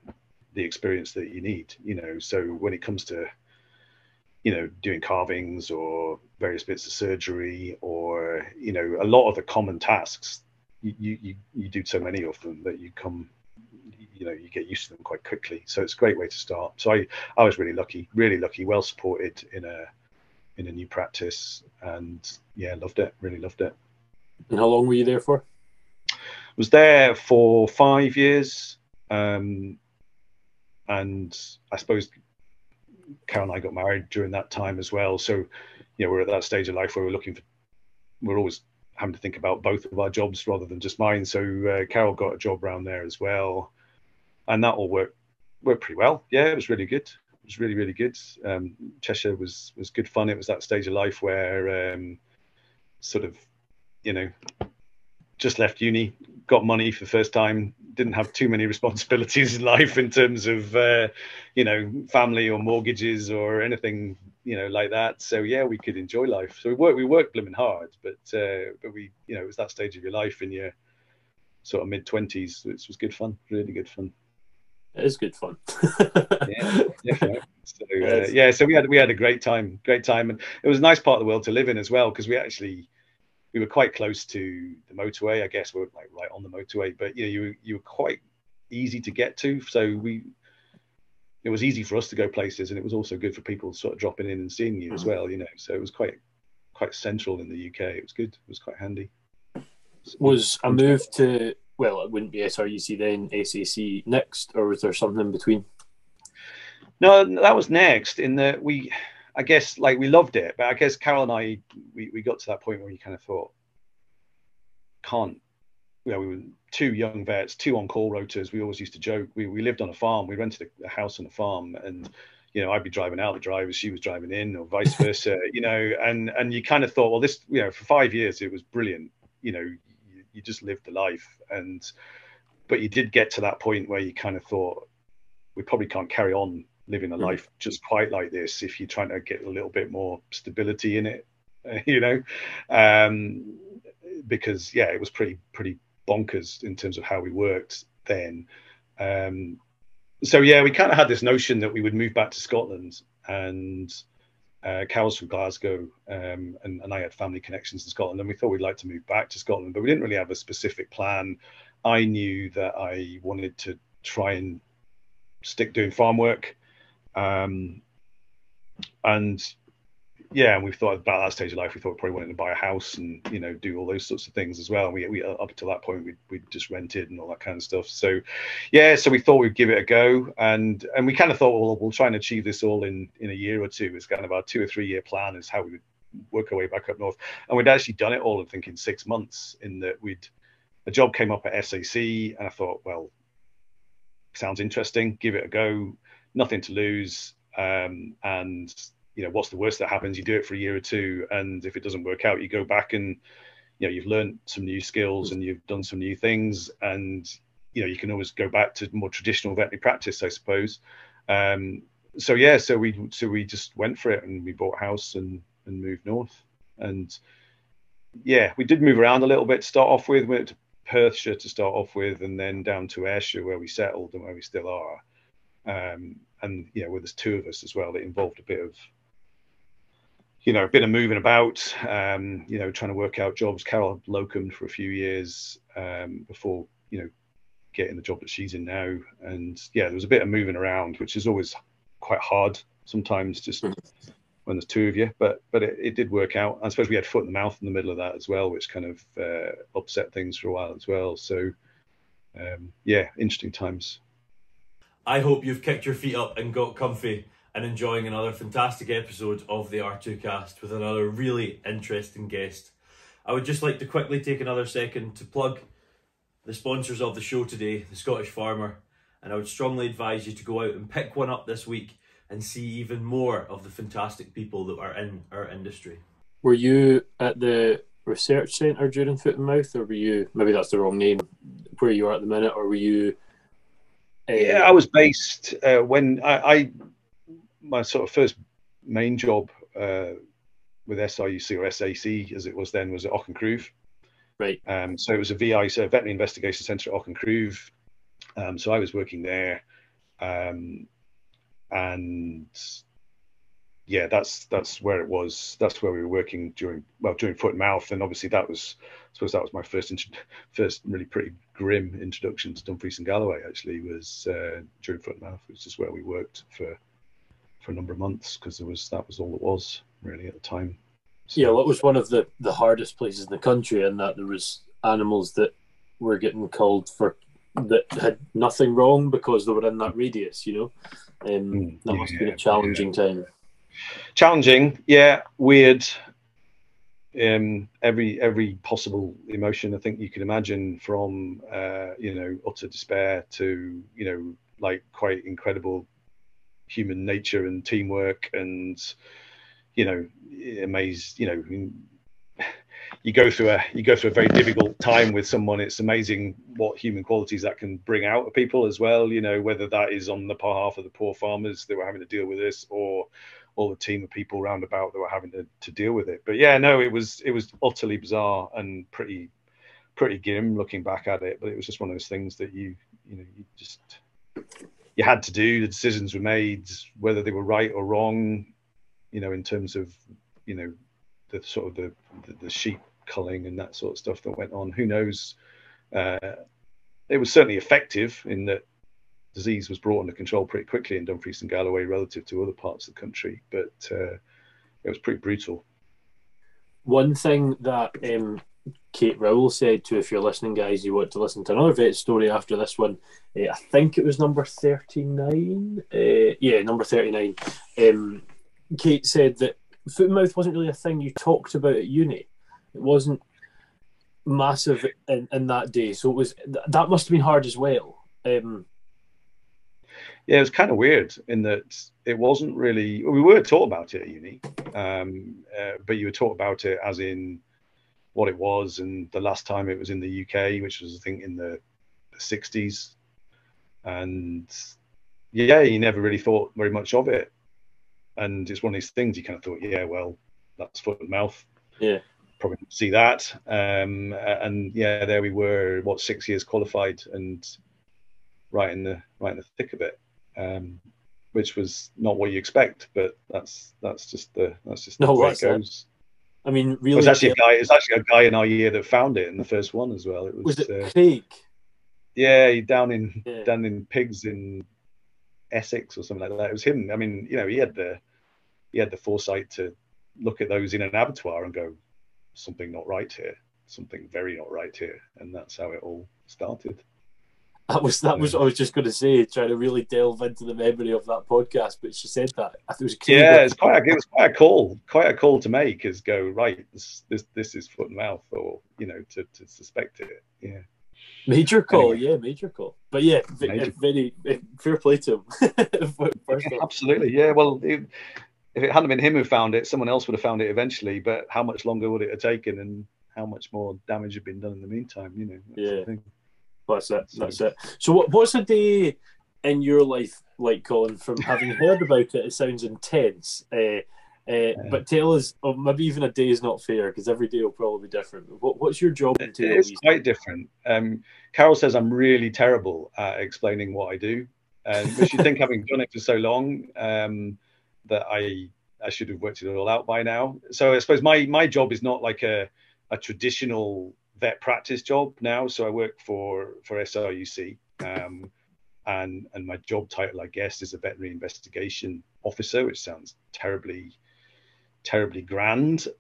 the experience that you need. You know, so when it comes to, you know, doing carvings or various bits of surgery, or, you know, a lot of the common tasks, you do so many of them that you get used to them quite quickly. So it's a great way to start. So I was really lucky, well supported in a new practice, and yeah, really loved it. And how long were you there for? Was there for 5 years, and I suppose Carol and I got married during that time as well. So, you know, we're at that stage of life where we're always having to think about both of our jobs rather than just mine. So Carol got a job around there as well, and that all worked pretty well. Yeah, it was really good. It was really, really good. Cheshire was good fun. It was that stage of life where sort of, you know, just left uni, got money for the first time, didn't have too many responsibilities in life in terms of, you know, family or mortgages or anything, you know, like that. So yeah, we could enjoy life. So we worked blooming hard, but we, you know, it was that stage of your life in your sort of mid-20s. It was good fun, really good fun. It is good fun. Yeah, definitely. So yeah, so we had a great time, and it was a nice part of the world to live in as well, because we were quite close to the motorway. I guess we were like right on the motorway, but you know, you were quite easy to get to. So it was easy for us to go places, and it was also good for people sort of dropping in and seeing you as well. You know, so it was quite central in the UK. It was good. It was quite handy. Was a move to, well, it wouldn't be SRUC then, SAC next, or was there something in between? No, that was next. In that I guess, like, we loved it, but I guess Carol and I, we got to that point where you kind of thought, we were two young vets, two on-call rotors. We always used to joke. We lived on a farm. We rented a house on a farm, and, you know, I'd be driving out the drivers, she was driving in, or vice versa, you know, and you kind of thought, well, this, you know, for 5 years, it was brilliant. You know, you just lived the life. But you did get to that point where you kind of thought, we probably can't carry on living a life just quite like this if you're trying to get a little bit more stability in it, you know, because yeah, it was pretty bonkers in terms of how we worked then. So yeah, we kind of had this notion that we would move back to Scotland, and Carol's from Glasgow, and I had family connections in Scotland, and we thought we'd like to move back to Scotland, but we didn't really have a specific plan. I knew that I wanted to try and stick doing farm work, and yeah, and we thought about that stage of life, we thought we probably wanted to buy a house and, you know, do all those sorts of things as well. We up until that point we just rented and all that kind of stuff. So yeah, so we thought we'd give it a go, and we kind of thought, well, we'll try and achieve this all in a year or two. It's kind of our 2 or 3 year plan is how we would work our way back up north, and we'd actually done it all, I think, in 6 months. In that a job came up at SAC, and I thought, well, sounds interesting, give it a go, nothing to lose. And what's the worst that happens? You do it for a year or two, and if it doesn't work out, you go back and you've learned some new skills and you've done some new things, and you can always go back to more traditional veterinary practice, I suppose. So we just went for it, and we bought a house and moved north. And yeah, we did move around a little bit to start off with. We went to Perthshire to start off with, and then down to Ayrshire, where we settled and where we still are. And where there's two of us as well, it involved a bit of moving about, trying to work out jobs. Carol locumed for a few years before getting the job that she's in now. And yeah, there was a bit of moving around, which is always quite hard sometimes, just when there's two of you, but it did work out. I suppose we had foot and mouth in the middle of that as well, which kind of upset things for a while as well. So interesting times. I hope you've kicked your feet up and got comfy and enjoying another fantastic episode of the R2Kast with another really interesting guest. I would just like to quickly take another second to plug the sponsors of the show today, the Scottish Farmer, and I would strongly advise you to go out and pick one up this week and see even more of the fantastic people that are in our industry. Were you at the research centre during Foot and Mouth, or were you, maybe that's the wrong name, where you are at the minute, or were you... Yeah, I was based when my sort of first main job with SIUC or SAC, as it was then, was at Auchencruive. Right. So it was a VI, so Veterinary Investigation Centre at Auchencruive. So I was working there. And yeah, that's where it was. That's where we were working during Foot and Mouth, and obviously I suppose that was my first really pretty grim introduction to Dumfries and Galloway. Actually, was during Foot and Mouth, which is where we worked for a number of months, because that was all it was really at the time. So, yeah, well, it was one of the hardest places in the country, in that there was animals that were getting called for that had nothing wrong because they were in that radius, that must have been a challenging time. Challenging, yeah, weird. Every possible emotion I think you can imagine, from utter despair to like quite incredible human nature and teamwork, and amazed. You go through a very difficult time with someone. It's amazing what human qualities that can bring out of people as well. Whether that is on the behalf of the poor farmers that were having to deal with this, or all the team of people around about that were having to deal with it. But yeah, no, it was utterly bizarre and pretty grim looking back at it. But it was just one of those things that you had to do. The decisions were made, whether they were right or wrong, in terms of the sort of the sheep culling and that sort of stuff that went on. Who knows? It was certainly effective in that disease was brought under control pretty quickly in Dumfries and Galloway relative to other parts of the country, but it was pretty brutal. One thing that Kate Rowell said to, if you're listening, guys, you want to listen to another vet story after this one, I think it was number 39. Number 39. Kate said that foot and mouth wasn't really a thing you talked about at uni. It wasn't massive in that day, so that must have been hard as well. Yeah, it was kind of weird in that it wasn't really. We were taught about it at uni, but you were taught about it as in what it was, and the last time it was in the UK, which was I think in the 60s, and yeah, you never really thought very much of it. And it's one of these things you kind of thought, yeah, well, that's foot and mouth. Yeah, probably didn't see that. And yeah, there we were, 6 years qualified, and right in the thick of it, which was not what you expect, but that's just the way it goes. I mean, really, it's actually a guy in our year that found it in the first one as well. Was it Craig? Yeah, down in Pigs in Essex or something like that. It was him. I mean, he had the foresight to look at those in an abattoir and go, something not right here, something very not right here, and that's how it all started. That was I was just going to say, trying to really delve into the memory of that podcast, but she said that I think it was it was quite a call to make, is go, right, this is foot and mouth, or to suspect it. Yeah. Major call, Anyway, yeah, major call. But yeah, major. very fair play to him. First Yeah, off, absolutely. Yeah. Well, if it hadn't been him who found it, someone else would have found it eventually. But how much longer would it have taken, and how much more damage had been done in the meantime? You know, that's the yeah, thing. that's it. So That's it. So, what's a day in your life like, Colin? From having heard about it, it sounds intense. But tell us, or maybe even a day is not fair because every day will probably be different. What's your job entail? it's quite different. Carol says I'm really terrible at explaining what I do, but you think, having done it for so long, that I should have worked it all out by now. So I suppose my job is not like a traditional vet practice job now. So I work for SRUC, and my job title, I guess, is a veterinary investigation officer, which sounds terribly grand. So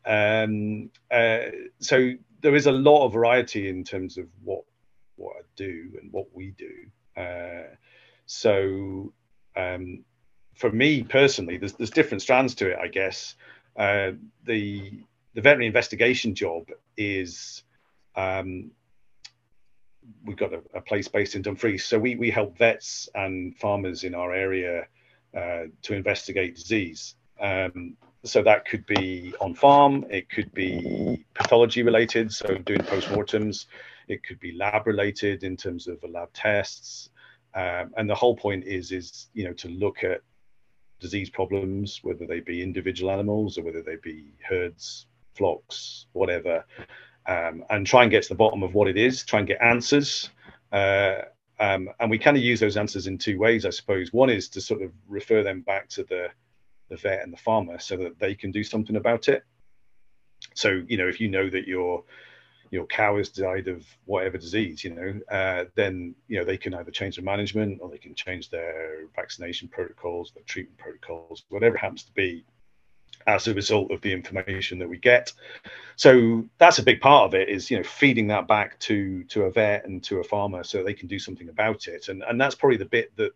there is a lot of variety in terms of what I do and what we do. So for me personally, there's different strands to it, I guess. The veterinary investigation job is, we've got a place based in Dumfries, so we help vets and farmers in our area to investigate disease. So that could be on farm, it could be pathology related, so doing postmortems, it could be lab related in terms of lab tests, and the whole point is to look at disease problems, whether they be individual animals or whether they be herds, flocks, whatever, and try and get to the bottom of what it is, try and get answers. And we kind of use those answers in two ways, I suppose. One is to sort of refer them back to the vet and the farmer so that they can do something about it. So, if you know that your cow has died of whatever disease, then, they can either change their management or they can change their vaccination protocols, their treatment protocols, whatever it happens to be, as a result of the information that we get. So that's a big part of it, is feeding that back to a vet and to a farmer so they can do something about it. And that's probably the bit that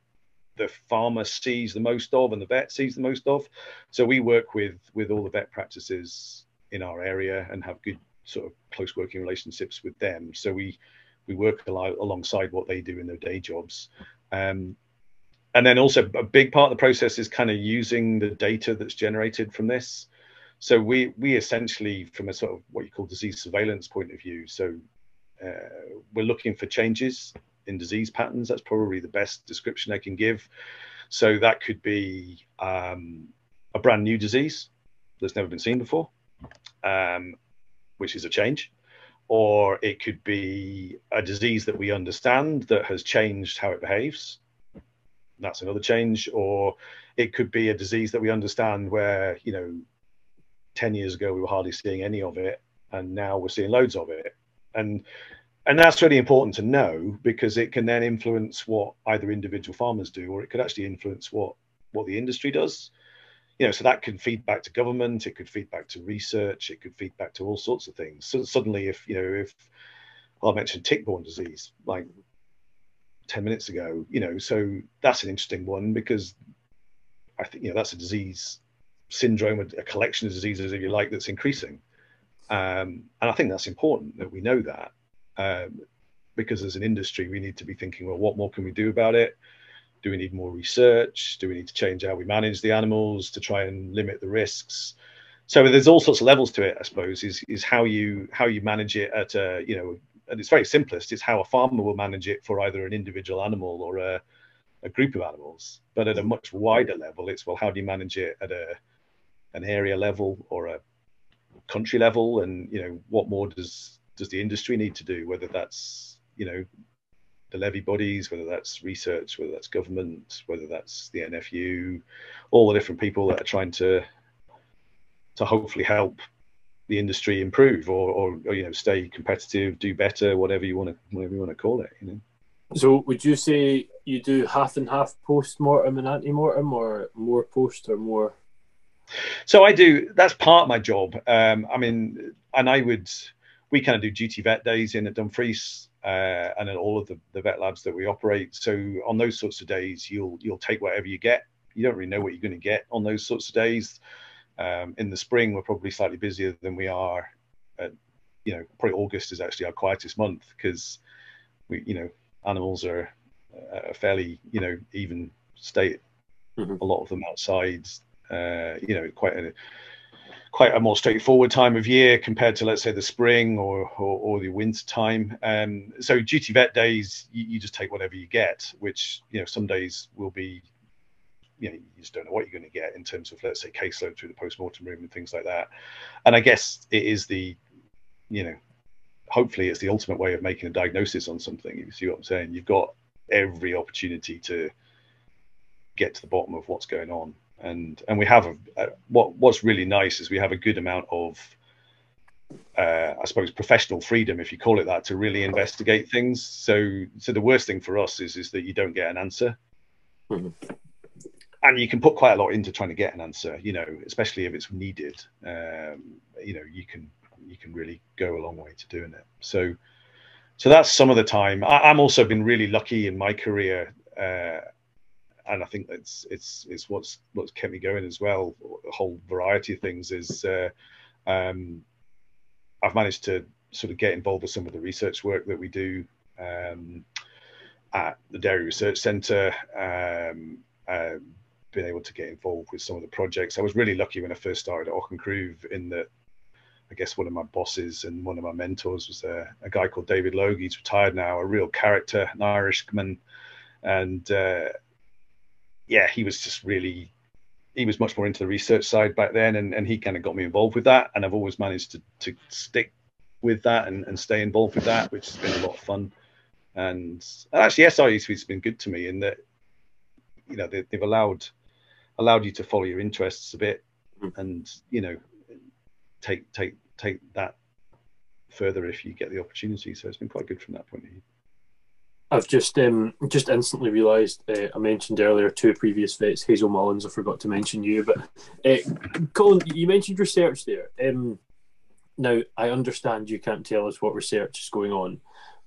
the farmer sees the most of and the vet sees the most of. So we work with all the vet practices in our area and have good sort of close working relationships with them. So we work alongside what they do in their day jobs. And then also a big part of the process is kind of using the data that's generated from this. So we essentially, from a sort of what you call disease surveillance point of view, so we're looking for changes in disease patterns. That's probably the best description I can give. So that could be a brand new disease that's never been seen before, which is a change. Or it could be a disease that we understand that has changed how it behaves. That's another change. Or it could be a disease that we understand where, 10 years ago we were hardly seeing any of it, and now we're seeing loads of it. And that's really important to know, because it can then influence what either individual farmers do, or it could actually influence what the industry does. So that could feed back to government, it could feed back to research, it could feed back to all sorts of things. So suddenly, if I mentioned tick-borne disease like 10 minutes ago, so that's an interesting one, because I think, that's a disease syndrome, a collection of diseases, if you like, that's increasing. And I think that's important that we know that, because as an industry, we need to be thinking, well, what more can we do about it? Do we need more research? Do we need to change how we manage the animals to try and limit the risks? So there's all sorts of levels to it, I suppose, is how you manage it at a, and it's very simplest. It's how a farmer will manage it for either an individual animal or a group of animals. But at a much wider level, it's, well, how do you manage it at an area level or a country level? And, what more does the industry need to do, whether that's, the levy bodies, whether that's research, whether that's government, whether that's the NFU, all the different people that are trying to hopefully help the industry improve or stay competitive, do better, whatever you want to call it. So would you say you do half and half post-mortem and ante-mortem, or more post or more? So I do, that's part of my job. We kind of do duty vet days in at Dumfries, and in all of the vet labs that we operate. So on those sorts of days, you'll take whatever you get. You don't really know what you're going to get on those sorts of days. In the spring, we're probably slightly busier than we are. Probably August is actually our quietest month, because animals are a fairly, even state. Mm-hmm. A lot of them outside, quite a more straightforward time of year compared to, let's say, the spring or the winter time. So duty vet days, you just take whatever you get, which, some days will be, you just don't know what you're going to get in terms of, let's say, caseload through the post-mortem room and things like that. And I guess it is hopefully it's the ultimate way of making a diagnosis on something. You see what I'm saying? You've got every opportunity to get to the bottom of what's going on. And we have what's really nice is we have a good amount of, I suppose, professional freedom, if you call it that, to really investigate things. So the worst thing for us is that you don't get an answer. Mm-hmm. And you can put quite a lot into trying to get an answer, especially if it's needed. You can really go a long way to doing it. So that's some of the time. I'm also been really lucky in my career, and I think it's what's kept me going as well. A whole variety of things is I've managed to sort of get involved with some of the research work that we do at the Dairy Research Centre. Been able to get involved with some of the projects. I was really lucky when I first started at Auchengrove in that I guess one of my bosses and one of my mentors was a guy called David Logue. He's retired now, a real character, an Irishman. And he was just really, he was much more into the research side back then. And he kind of got me involved with that. And I've always managed to stick with that and stay involved with that, which has been a lot of fun. And actually SRE's been good to me in that, they've allowed you to follow your interests a bit and, take that further if you get the opportunity. So it's been quite good from that point of view. I've just instantly realised I mentioned earlier two previous vets, Hazel Mullins. I forgot to mention you, but Colin, you mentioned research there. Now I understand you can't tell us what research is going on,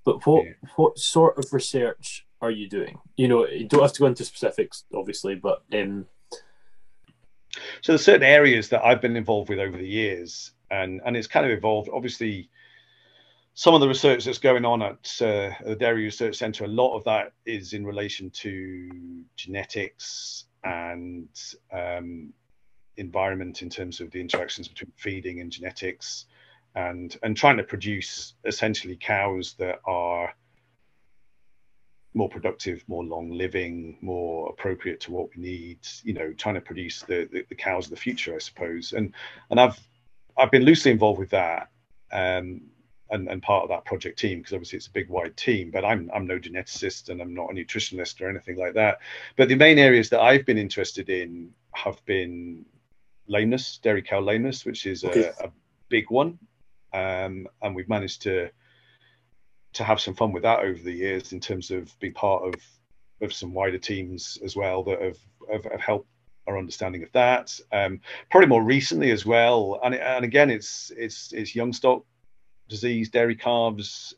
but what sort of research are you doing? You don't have to go into specifics, obviously, but so there's certain areas that I've been involved with over the years, and it's kind of evolved. Obviously, some of the research that's going on at the Dairy Research Centre, a lot of that is in relation to genetics and environment in terms of the interactions between feeding and genetics, and trying to produce essentially cows that are more productive, more long living, more appropriate to what we need, trying to produce the cows of the future, I suppose. And I've been loosely involved with that and part of that project team, because obviously it's a big wide team, but I'm no geneticist and I'm not a nutritionist or anything like that. But the main areas that I've been interested in have been lameness, dairy cow lameness, which is a big one. And we've managed to have some fun with that over the years in terms of being part of some wider teams as well that have helped our understanding of that. Probably more recently as well, and again, it's young stock disease, dairy calves,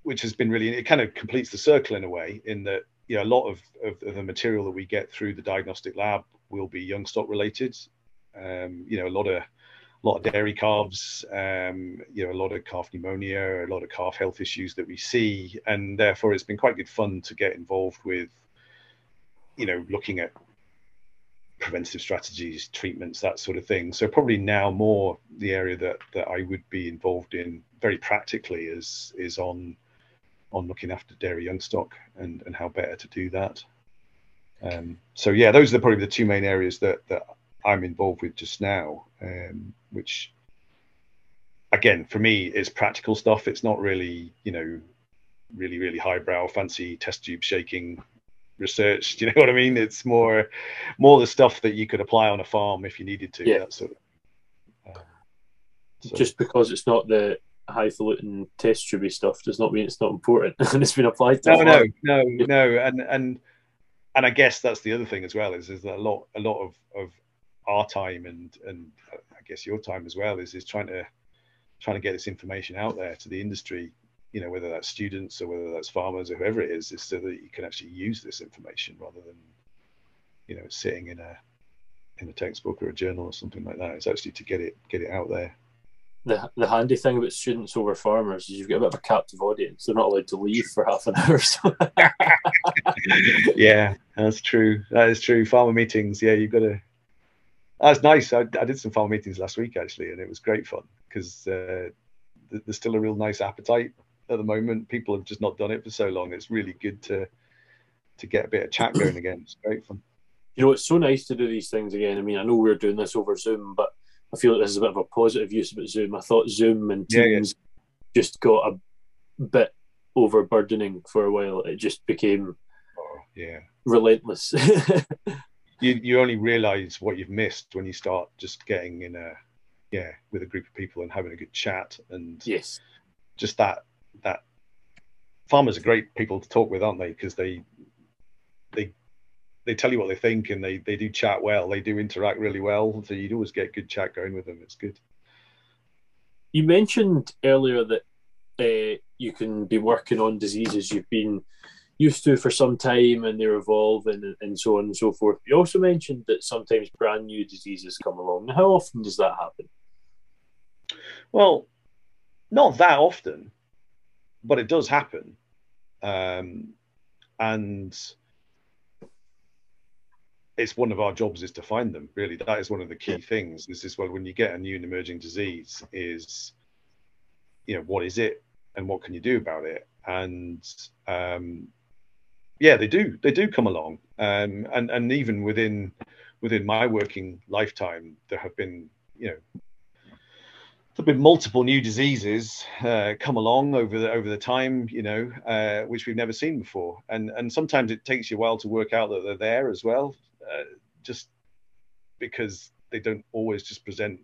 which has been really, it kind of completes the circle in a way, in that a lot of the material that we get through the diagnostic lab will be young stock related. A lot of dairy calves, a lot of calf pneumonia, a lot of calf health issues that we see, and therefore it's been quite good fun to get involved with, looking at preventative strategies, treatments, that sort of thing. So probably now more the area that I would be involved in very practically is on looking after dairy young stock and how better to do that. So those are probably the two main areas that I'm involved with just now, which again for me is practical stuff. It's not really really highbrow fancy test tube shaking research. Do you know what I mean? It's more the stuff that you could apply on a farm if you needed to. That sort of just because it's not the highfalutin test tubey stuff does not mean it's not important and it's been applied to no. And I guess that's the other thing as well, is that a lot of our time and I guess your time as well is trying to get this information out there to the industry, whether that's students or whether that's farmers or whoever it is so that you can actually use this information rather than sitting in a textbook or a journal or something like that. It's actually to get it out there. the handy thing about students over farmers is you've got a bit of a captive audience. They're not allowed to leave for half an hour. So. Yeah, that's true. That is true. Farmer meetings. Yeah, you've got to. That's nice. I did some farmer meetings last week actually, and it was great fun because there's still a real nice appetite at the moment. People have just not done it for so long. It's really good to get a bit of chat going again. It's great fun. You know, it's so nice to do these things again. I mean, I know we're doing this over Zoom, but I feel like this is a bit of a positive use of Zoom. I thought Zoom and Teams just got a bit overburdening for a while. It just became relentless. you only realise what you've missed when you start just getting in with a group of people and having a good chat, and just that farmers are great people to talk with, aren't they? Because they tell you what they think, and they do chat well. They do interact really well, so you'd always get good chat going with them. It's good. You mentioned earlier that you can be working on diseases you've been used to for some time, and they're evolving and so on and so forth. You also mentioned that sometimes brand new diseases come along. How often does that happen? Well, not that often, but it does happen. And it's one of our jobs is to find them, really. That is one of the key things. This is when you get a new and emerging disease is, what is it and what can you do about it? And they do come along. And even within my working lifetime, there have been, multiple new diseases come along over the time, which we've never seen before. And sometimes it takes you a while to work out that they're there as well, just because they don't always just present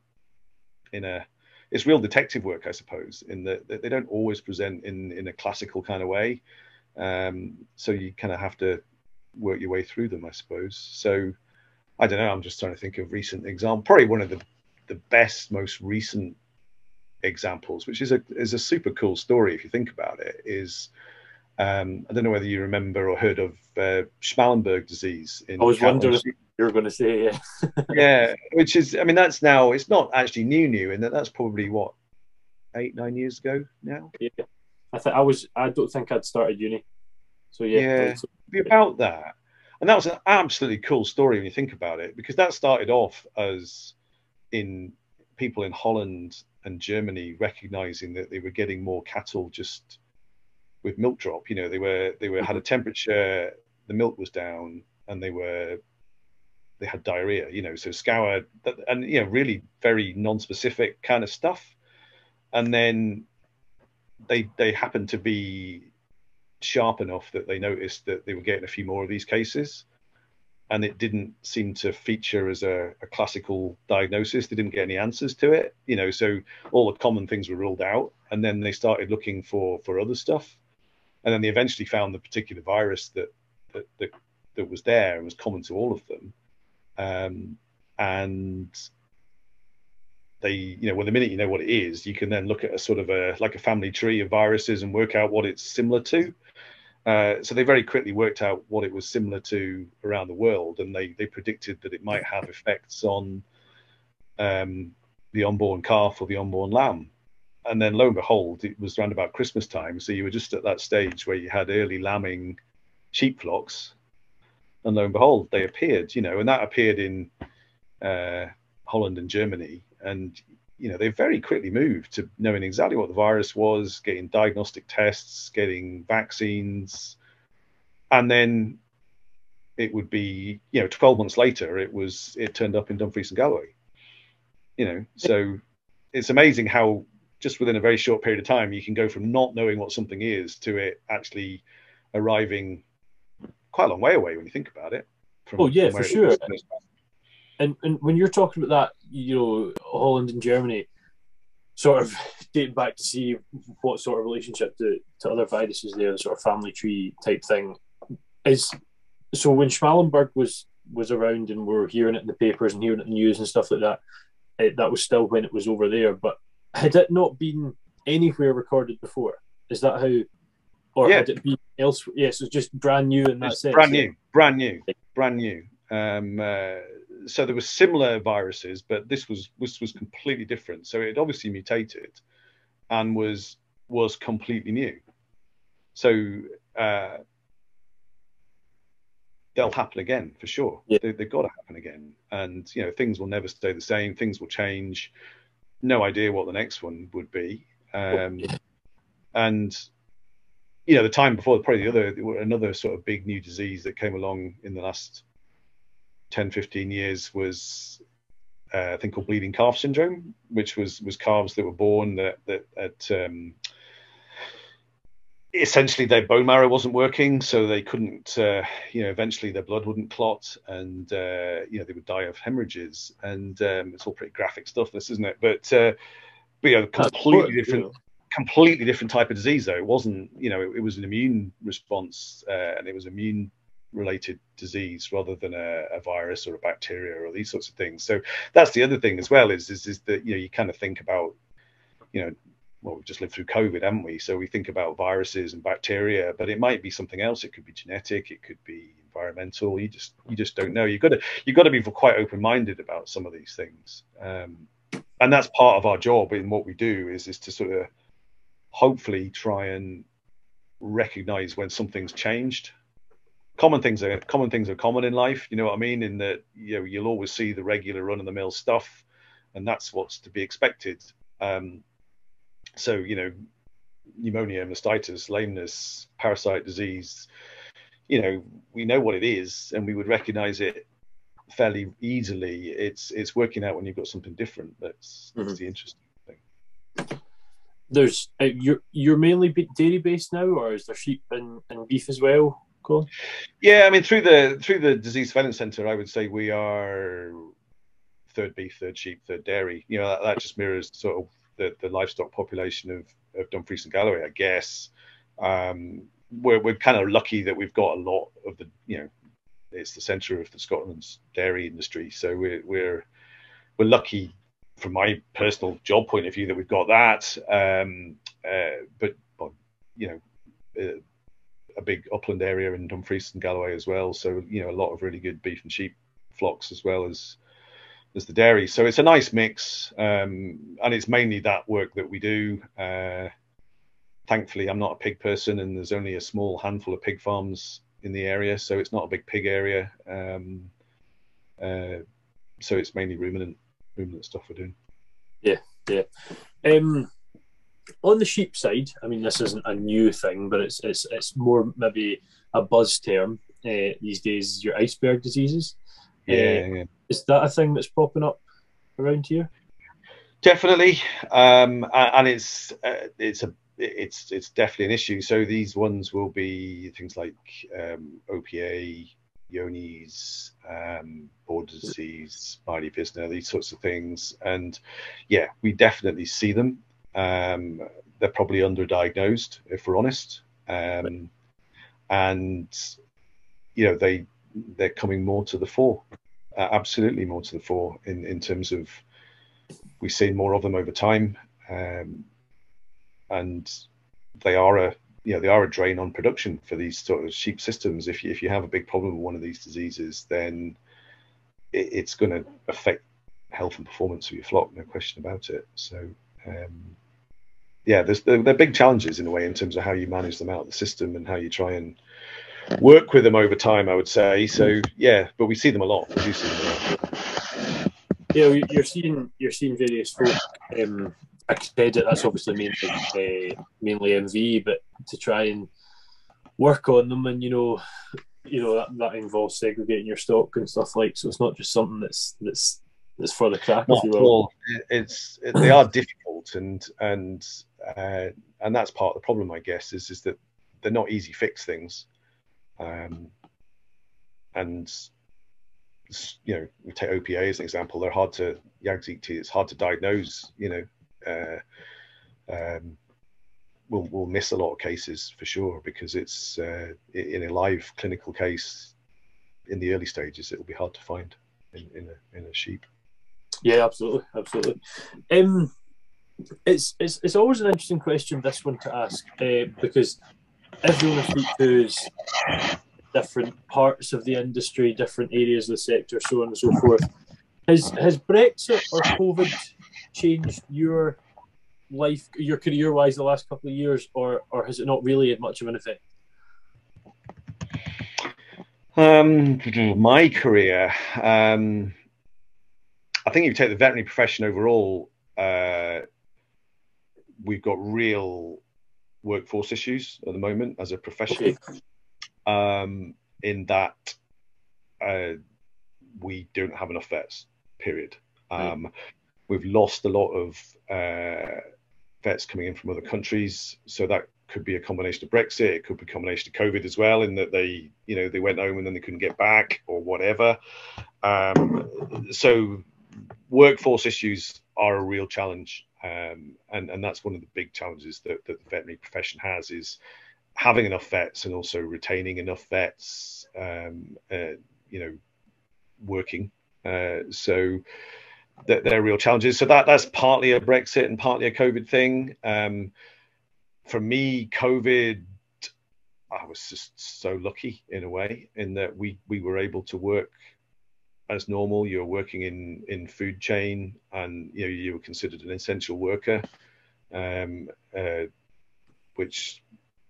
it's real detective work, I suppose, in that they don't always present in a classical kind of way. So you kind of have to work your way through them, I suppose. So I don't know, I'm just trying to think of recent examples. Probably one of the best, most recent examples, which is a super cool story if you think about it, is I don't know whether you remember or heard of Schmallenberg disease. I was wondering if you were going to say, yeah, which is, I mean, that's now, it's not actually new, and that's probably what, 8-9 years ago now. Yeah, I don't think I'd started uni, so about that. And that was an absolutely cool story when you think about it, because that started off as in people in Holland and Germany recognizing that they were getting more cattle just with milk drop. They had a temperature, the milk was down, and they had diarrhea, so scour, and really very non-specific kind of stuff. And then they happened to be sharp enough that they noticed that they were getting a few more of these cases, and it didn't seem to feature as a classical diagnosis. They didn't get any answers to it, so all the common things were ruled out. And then they started looking for other stuff. And then they eventually found the particular virus that was there and was common to all of them. And they, the minute you know what it is, you can then look at a sort of like a family tree of viruses and work out what it's similar to. So they very quickly worked out what it was similar to around the world, and they predicted that it might have effects on the unborn calf or the unborn lamb. And then lo and behold, it was around about Christmas time. So you were just at that stage where you had early lambing sheep flocks, and lo and behold, they appeared, and that appeared in Holland and Germany. And, they very quickly moved to knowing exactly what the virus was, getting diagnostic tests, getting vaccines. And then it would be, 12 months later, it turned up in Dumfries and Galloway, so it's amazing how just within a very short period of time, you can go from not knowing what something is to it actually arriving quite a long way away when you think about it. For sure. And when you're talking about that, Holland and Germany, sort of dating back to see what sort of relationship to other viruses there, the sort of family tree type thing, is so when Schmallenberg was around and we were hearing it in the papers and hearing it in the news and stuff like that, that was still when it was over there. But had it not been anywhere recorded before? Is that how? Or had it been elsewhere? Yes, it's just brand new in that sense. Brand new. So there were similar viruses, but this was completely different. So it obviously mutated and was completely new. So they'll happen again for sure. Yeah. They've got to happen again, and things will never stay the same. Things will change. No idea what the next one would be. And the time before, probably another sort of big new disease that came along in the last 10-15 years was a thing called bleeding calf syndrome, which was calves that were born that essentially their bone marrow wasn't working, so they couldn't, eventually their blood wouldn't clot, and they would die of hemorrhages. And it's all pretty graphic stuff, this, isn't it? But completely different type of disease, though. It wasn't, it was an immune response, and it was immune related disease rather than a virus or a bacteria or these sorts of things. So that's the other thing as well, is that you kind of think about, well, we've just lived through COVID, haven't we? So we think about viruses and bacteria, but it might be something else. It could be genetic, it could be environmental. You just don't know. You've got to be quite open-minded about some of these things, and that's part of our job in what we do, is to sort of hopefully try and recognize when something's changed. Common things are common in life. You know what I mean? In that, you'll always see the regular run-of-the-mill stuff, and that's what's to be expected. So, pneumonia, mastitis, lameness, parasite disease, we know what it is, and we would recognize it fairly easily. It's working out when you've got something different. That's the interesting thing. There's you're mainly dairy based now, or is there sheep and beef as well, Colin? Yeah, I mean, through the disease surveillance centre, I would say we are third beef, third sheep, third dairy. That just mirrors sort of the livestock population of Dumfries and Galloway, I guess. We're kind of lucky that we've got a lot of the, it's the centre of the Scotland's dairy industry. So we're lucky from my personal job point of view that we've got that. But a big upland area in Dumfries and Galloway as well. So, a lot of really good beef and sheep flocks as well as the dairy. So it's a nice mix, and it's mainly that work that we do. Thankfully, I'm not a pig person, and there's only a small handful of pig farms in the area, so it's not a big pig area. So it's mainly ruminant stuff we're doing. Yeah. On the sheep side, I mean, this isn't a new thing, but it's more maybe a buzz term these days. Your iceberg diseases. Yeah. Is that a thing that's popping up around here? Definitely, and it's definitely an issue. So these ones will be things like OPA, Johne's, border disease, Marley Visner, these sorts of things. And yeah, we definitely see them. They're probably underdiagnosed, if we're honest, and they're coming more to the fore, absolutely more to the fore in terms of we've seen more of them over time, and they are a drain on production for these sort of sheep systems. If you have a big problem with one of these diseases, then it's going to affect health and performance of your flock, no question about it. So they're big challenges in a way in terms of how you manage them out of the system and how you try and work with them over time, I would say. So yeah, but we see them a lot. We do see them a lot. Yeah, you're seeing various folk. I credit that's obviously mainly MV, but to try and work on them, and that involves segregating your stock and stuff like. So it's not just something that's for the crack, if you will. They are difficult, and that's part of the problem, I guess, is that they're not easy fix things. And we take OPA as an example. They're hard to it's hard to diagnose. We'll miss a lot of cases for sure because it's in a live clinical case in the early stages. It will be hard to find in a sheep. Yeah, absolutely. It's always an interesting question, this one, to ask, because everyone I speak to different parts of the industry, different areas of the sector, so on and so forth. Has Brexit or COVID changed your life, your career-wise, the last couple of years, or has it not really had much of an effect? My career, I think if you take the veterinary profession overall, we've got real workforce issues at the moment as a profession. Okay. In that we don't have enough vets, period. We've lost a lot of vets coming in from other countries, so that could be a combination of Brexit, it could be a combination of COVID as well, in that they went home and then they couldn't get back or whatever. So workforce issues are a real challenge, and that's one of the big challenges that the veterinary profession has, is having enough vets and also retaining enough vets, working. So they're real challenges. So that's partly a Brexit and partly a COVID thing. For me, COVID, I was just so lucky in a way, in that we were able to work as normal. You're working in food chain, and you were considered an essential worker, which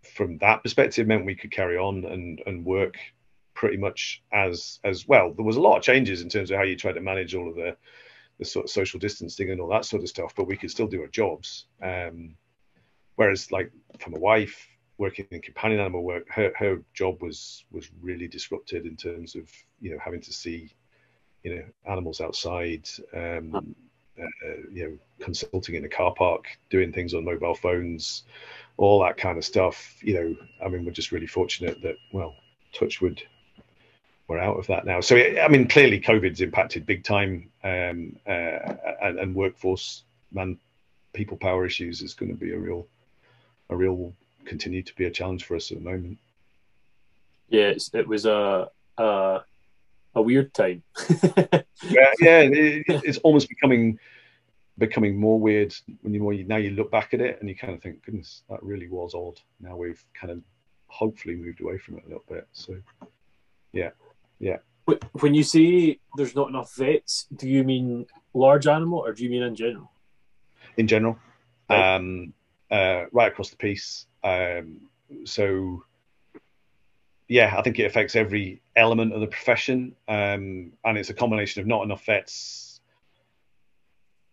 from that perspective meant we could carry on and work pretty much as well. There was a lot of changes in terms of how you try to manage all of the sort of social distancing and all that sort of stuff, but we could still do our jobs. Whereas, like, for my wife, working in companion animal work, her job was really disrupted in terms of having to see animals outside, consulting in a car park, doing things on mobile phones, all that kind of stuff. I mean, we're just really fortunate that, well, touch wood, we're out of that now. So I mean, clearly COVID's impacted big time, and workforce, people power issues is going to be a real continue to be a challenge for us at the moment. Yeah, it was a weird time. It's almost becoming more weird when now you look back at it and you kind of think, goodness, that really was odd. Now we've kind of hopefully moved away from it a little bit. So yeah. When you say there's not enough vets, do you mean large animal or do you mean in general? In general. Right. Right across the piece. So yeah, I think it affects every element of the profession, and it's a combination of not enough vets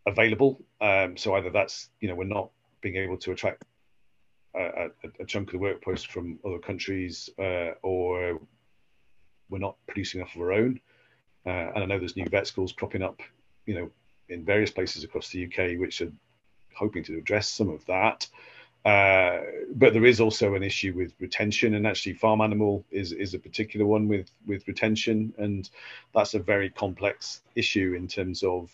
available. So either that's we're not being able to attract a chunk of the workforce from other countries, or we're not producing enough of our own. And I know there's new vet schools cropping up, in various places across the UK, which are hoping to address some of that. But there is also an issue with retention, and actually farm animal is a particular one with retention, and that's a very complex issue in terms of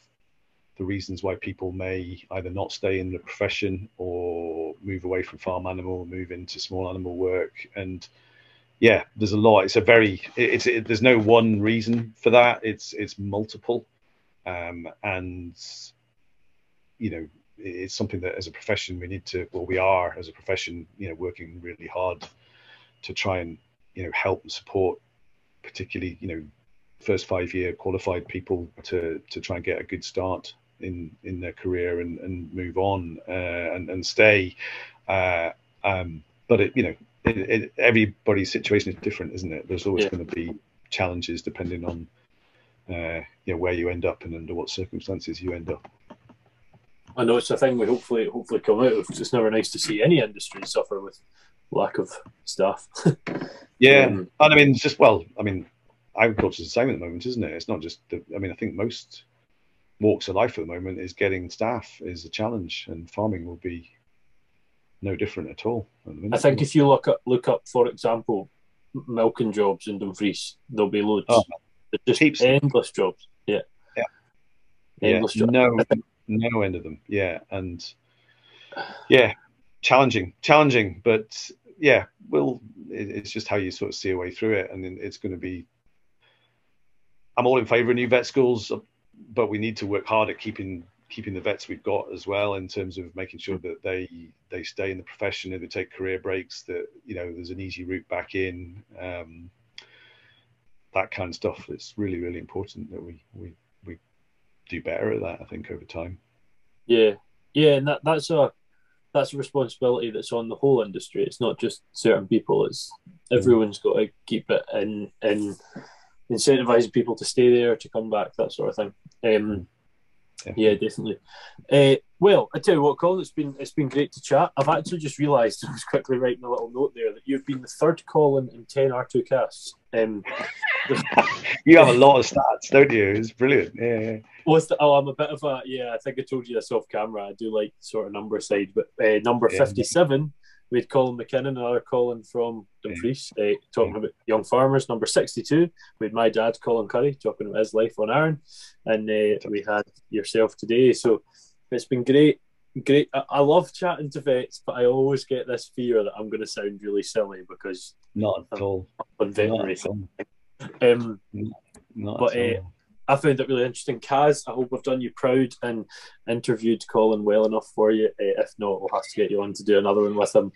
the reasons why people may either not stay in the profession or move away from farm animal, move into small animal work. And yeah, there's a lot. There's no one reason for that. It's multiple, and it's something that as a profession we are as a profession, working really hard to try and, help and support, particularly, first 5-year qualified people to try and get a good start in their career and move on, and stay. But everybody's situation is different, isn't it? There's always going to be challenges depending on, where you end up and under what circumstances you end up. I know it's a thing we hopefully come out of. It's never nice to see any industry suffer with lack of staff. And I mean, it's just, agriculture's the same at the moment, isn't it? It's not just I think most walks of life at the moment is getting staff is a challenge, and farming will be no different at all. I think if you look up, for example, milking jobs in Dumfries, there'll be loads. There's just endless jobs. Endless jobs. No end of them. And challenging, but it's just how you sort of see a way through it. And it's going to be, I'm all in favor of new vet schools, but we need to work hard at keeping the vets we've got as well, in terms of making sure that they stay in the profession, and they take career breaks, that there's an easy route back in. that kind of stuff. It's really, really important that we do better at that, I think, over time. Yeah, and that's a responsibility that's on the whole industry. It's not just certain people. It's everyone's got to keep it in incentivizing people to stay there, to come back, that sort of thing. Yeah, definitely. Well, I tell you what, Colin, it's been great to chat. I've actually just realised, I was quickly writing a little note there, that you've been the third Colin in 10 R2Kasts. You have a lot of stats, don't you? It's brilliant. Yeah. I'm a bit of a, I think I told you this off camera. I do like sort of number side, but number 57, we had Colin McKinnon, another Colin from Dumfries, talking about young farmers. Number 62, we had my dad, Colin Curry, talking about his life on Arran, and we had yourself today. So it's been great. I love chatting to vets, but I always get this fear that I'm going to sound really silly because not at all on veterinary. Not at all. I found it really interesting. Kaz, I hope I've done you proud and interviewed Colin well enough for you. If not, we'll have to get you on to do another one with him.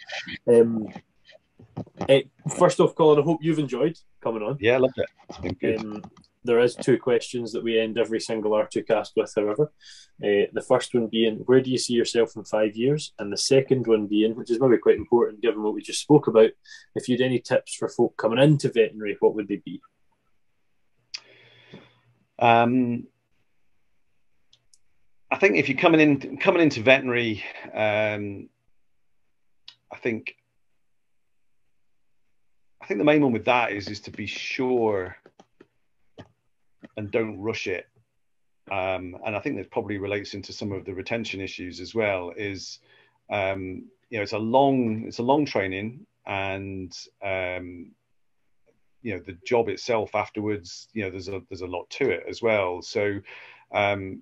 First off, Colin, I hope you've enjoyed coming on. Yeah, I loved it. It's been good. There is 2 questions that we end every single R2Kast with, however. The first one being, where do you see yourself in 5 years? And the second one being, which is maybe quite important given what we just spoke about, if you had any tips for folk coming into veterinary, what would they be? I think if you're coming into veterinary, I think the main one with that is to be sure and don't rush it. And I think that probably relates into some of the retention issues as well. Is it's a long training, and the job itself afterwards, there's a lot to it as well. So I'm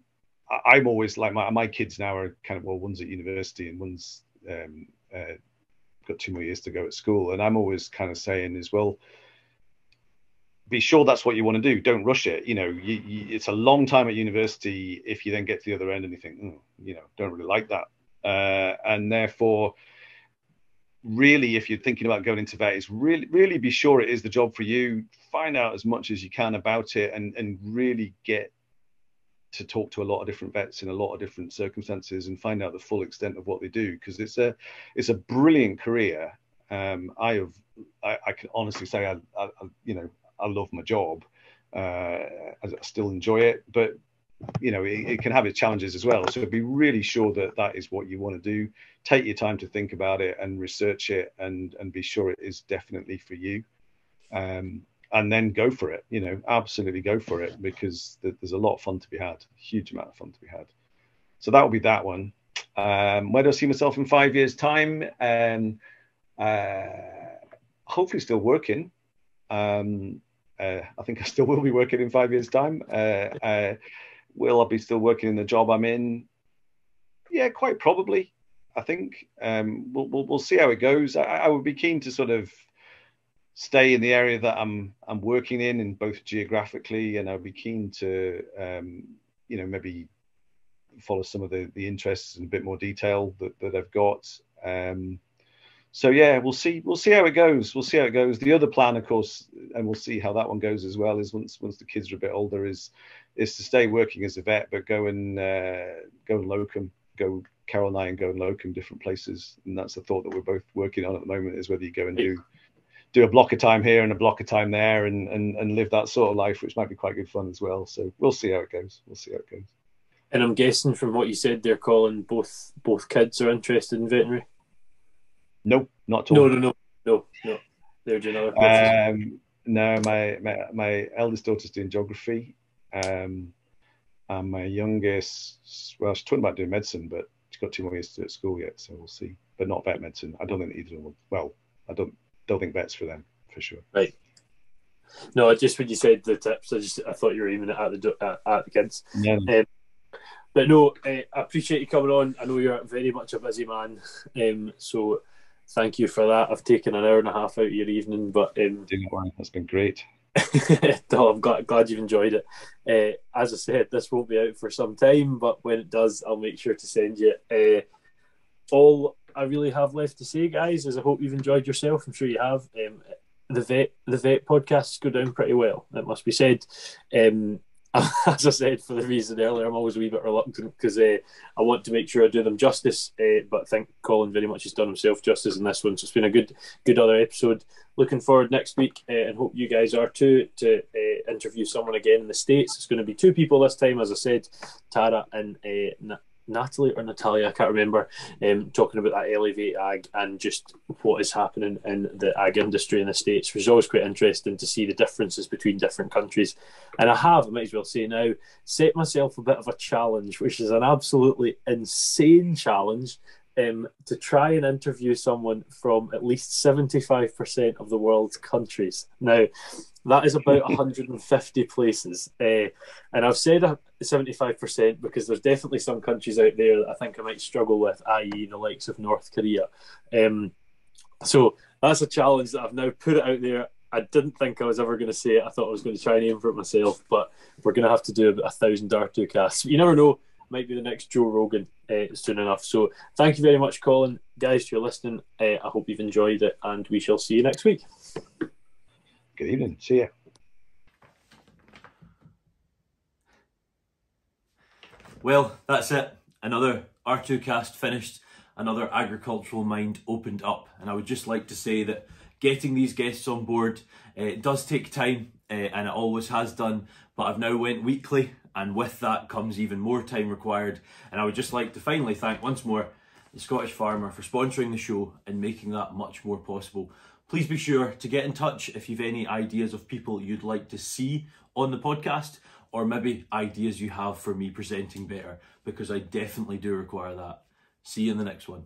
always like, my kids now are kind of, well, one's at university and one's got 2 more years to go at school, and I'm always kind of saying as well, be sure that's what you want to do. Don't rush it. It's a long time at university. If you then get to the other end and you think, don't really like that, and therefore, really, if you're thinking about going into vet, is really be sure it is the job for you. Find out as much as you can about it, and really get to talk to a lot of different vets in a lot of different circumstances, and find out the full extent of what they do, because it's a brilliant career. I can honestly say I love my job. I still enjoy it, but it can have its challenges as well. So be really sure that is what you want to do. Take your time to think about it and research it, and be sure it is definitely for you. And then go for it. Absolutely go for it, because there's a lot of fun to be had. Huge amount of fun to be had. So that will be that one. Where do I see myself in 5 years' time? Hopefully still working. I think I still will be working in 5 years' time. Will I be still working in the job I'm in? Yeah, quite probably. I think we'll see how it goes. I would be keen to sort of stay in the area that I'm working in both geographically, and I'd be keen to maybe follow some of the interests in a bit more detail that I've got. So yeah, we'll see how it goes. The other plan, of course, and we'll see how that one goes as well, is once the kids are a bit older, is to stay working as a vet, but go and locum, Carol and I, and go and locum different places. And that's the thought that we're both working on at the moment, is whether you go and do a block of time here and a block of time there, and live that sort of life, which might be quite good fun as well. So we'll see how it goes. And I'm guessing from what you said there, Colin, both kids are interested in veterinary. Nope, not at all. No. They're doing other courses. No, my eldest daughter's doing geography, and my youngest, well, she's talking about doing medicine, but she's got 2 more years to do at school yet, so we'll see. But not vet medicine. I don't think either of them. Well, I don't think vet's for them, for sure. Right. No, just when you said the tips, I thought you were aiming it at the kids. Yeah. But no, I appreciate you coming on. I know you're very much a busy man, so thank you for that. I've taken an hour and a half out of your evening, but that's been great. No, I'm glad you've enjoyed it. As I said, this won't be out for some time, but when it does, I'll make sure to send you. All I really have left to say, guys, is I hope you've enjoyed yourself. I'm sure you have. the vet podcasts go down pretty well, it must be said. As I said, for the reason earlier, I'm always a wee bit reluctant because I want to make sure I do them justice. But I think Colin very much has done himself justice in this one. So it's been a good other episode. Looking forward next week, and hope you guys are too, to interview someone again in the States. It's going to be 2 people this time, as I said, Tara and Natalie or Natalia, I can't remember, talking about that Elevate Ag and just what is happening in the ag industry in the States, which is always quite interesting to see the differences between different countries. And I might as well say now, set myself a bit of a challenge, which is an absolutely insane challenge, to try and interview someone from at least 75% of the world's countries. Now, that is about 150 places. And I've said 75% because there's definitely some countries out there that I think I might struggle with, i.e. the likes of North Korea. So that's a challenge that I've now put it out there. I didn't think I was ever going to say it. I thought I was going to try and aim for it myself, but we're going to have to do about 1,000 R2Kasts. You never know. Might be the next Joe Rogan soon enough. So thank you very much, Colin. Guys, if you're listening, I hope you've enjoyed it, and we shall see you next week. Good evening. See ya. Well, that's it. Another R2Kast finished. Another agricultural mind opened up. And I would just like to say that getting these guests on board, it does take time, and it always has done. But I've now went weekly, and with that comes even more time required. And I would just like to finally thank once more the Scottish Farmer for sponsoring the show and making that much more possible. Please be sure to get in touch if you've any ideas of people you'd like to see on the podcast, or maybe ideas you have for me presenting better, because I definitely do require that. See you in the next one.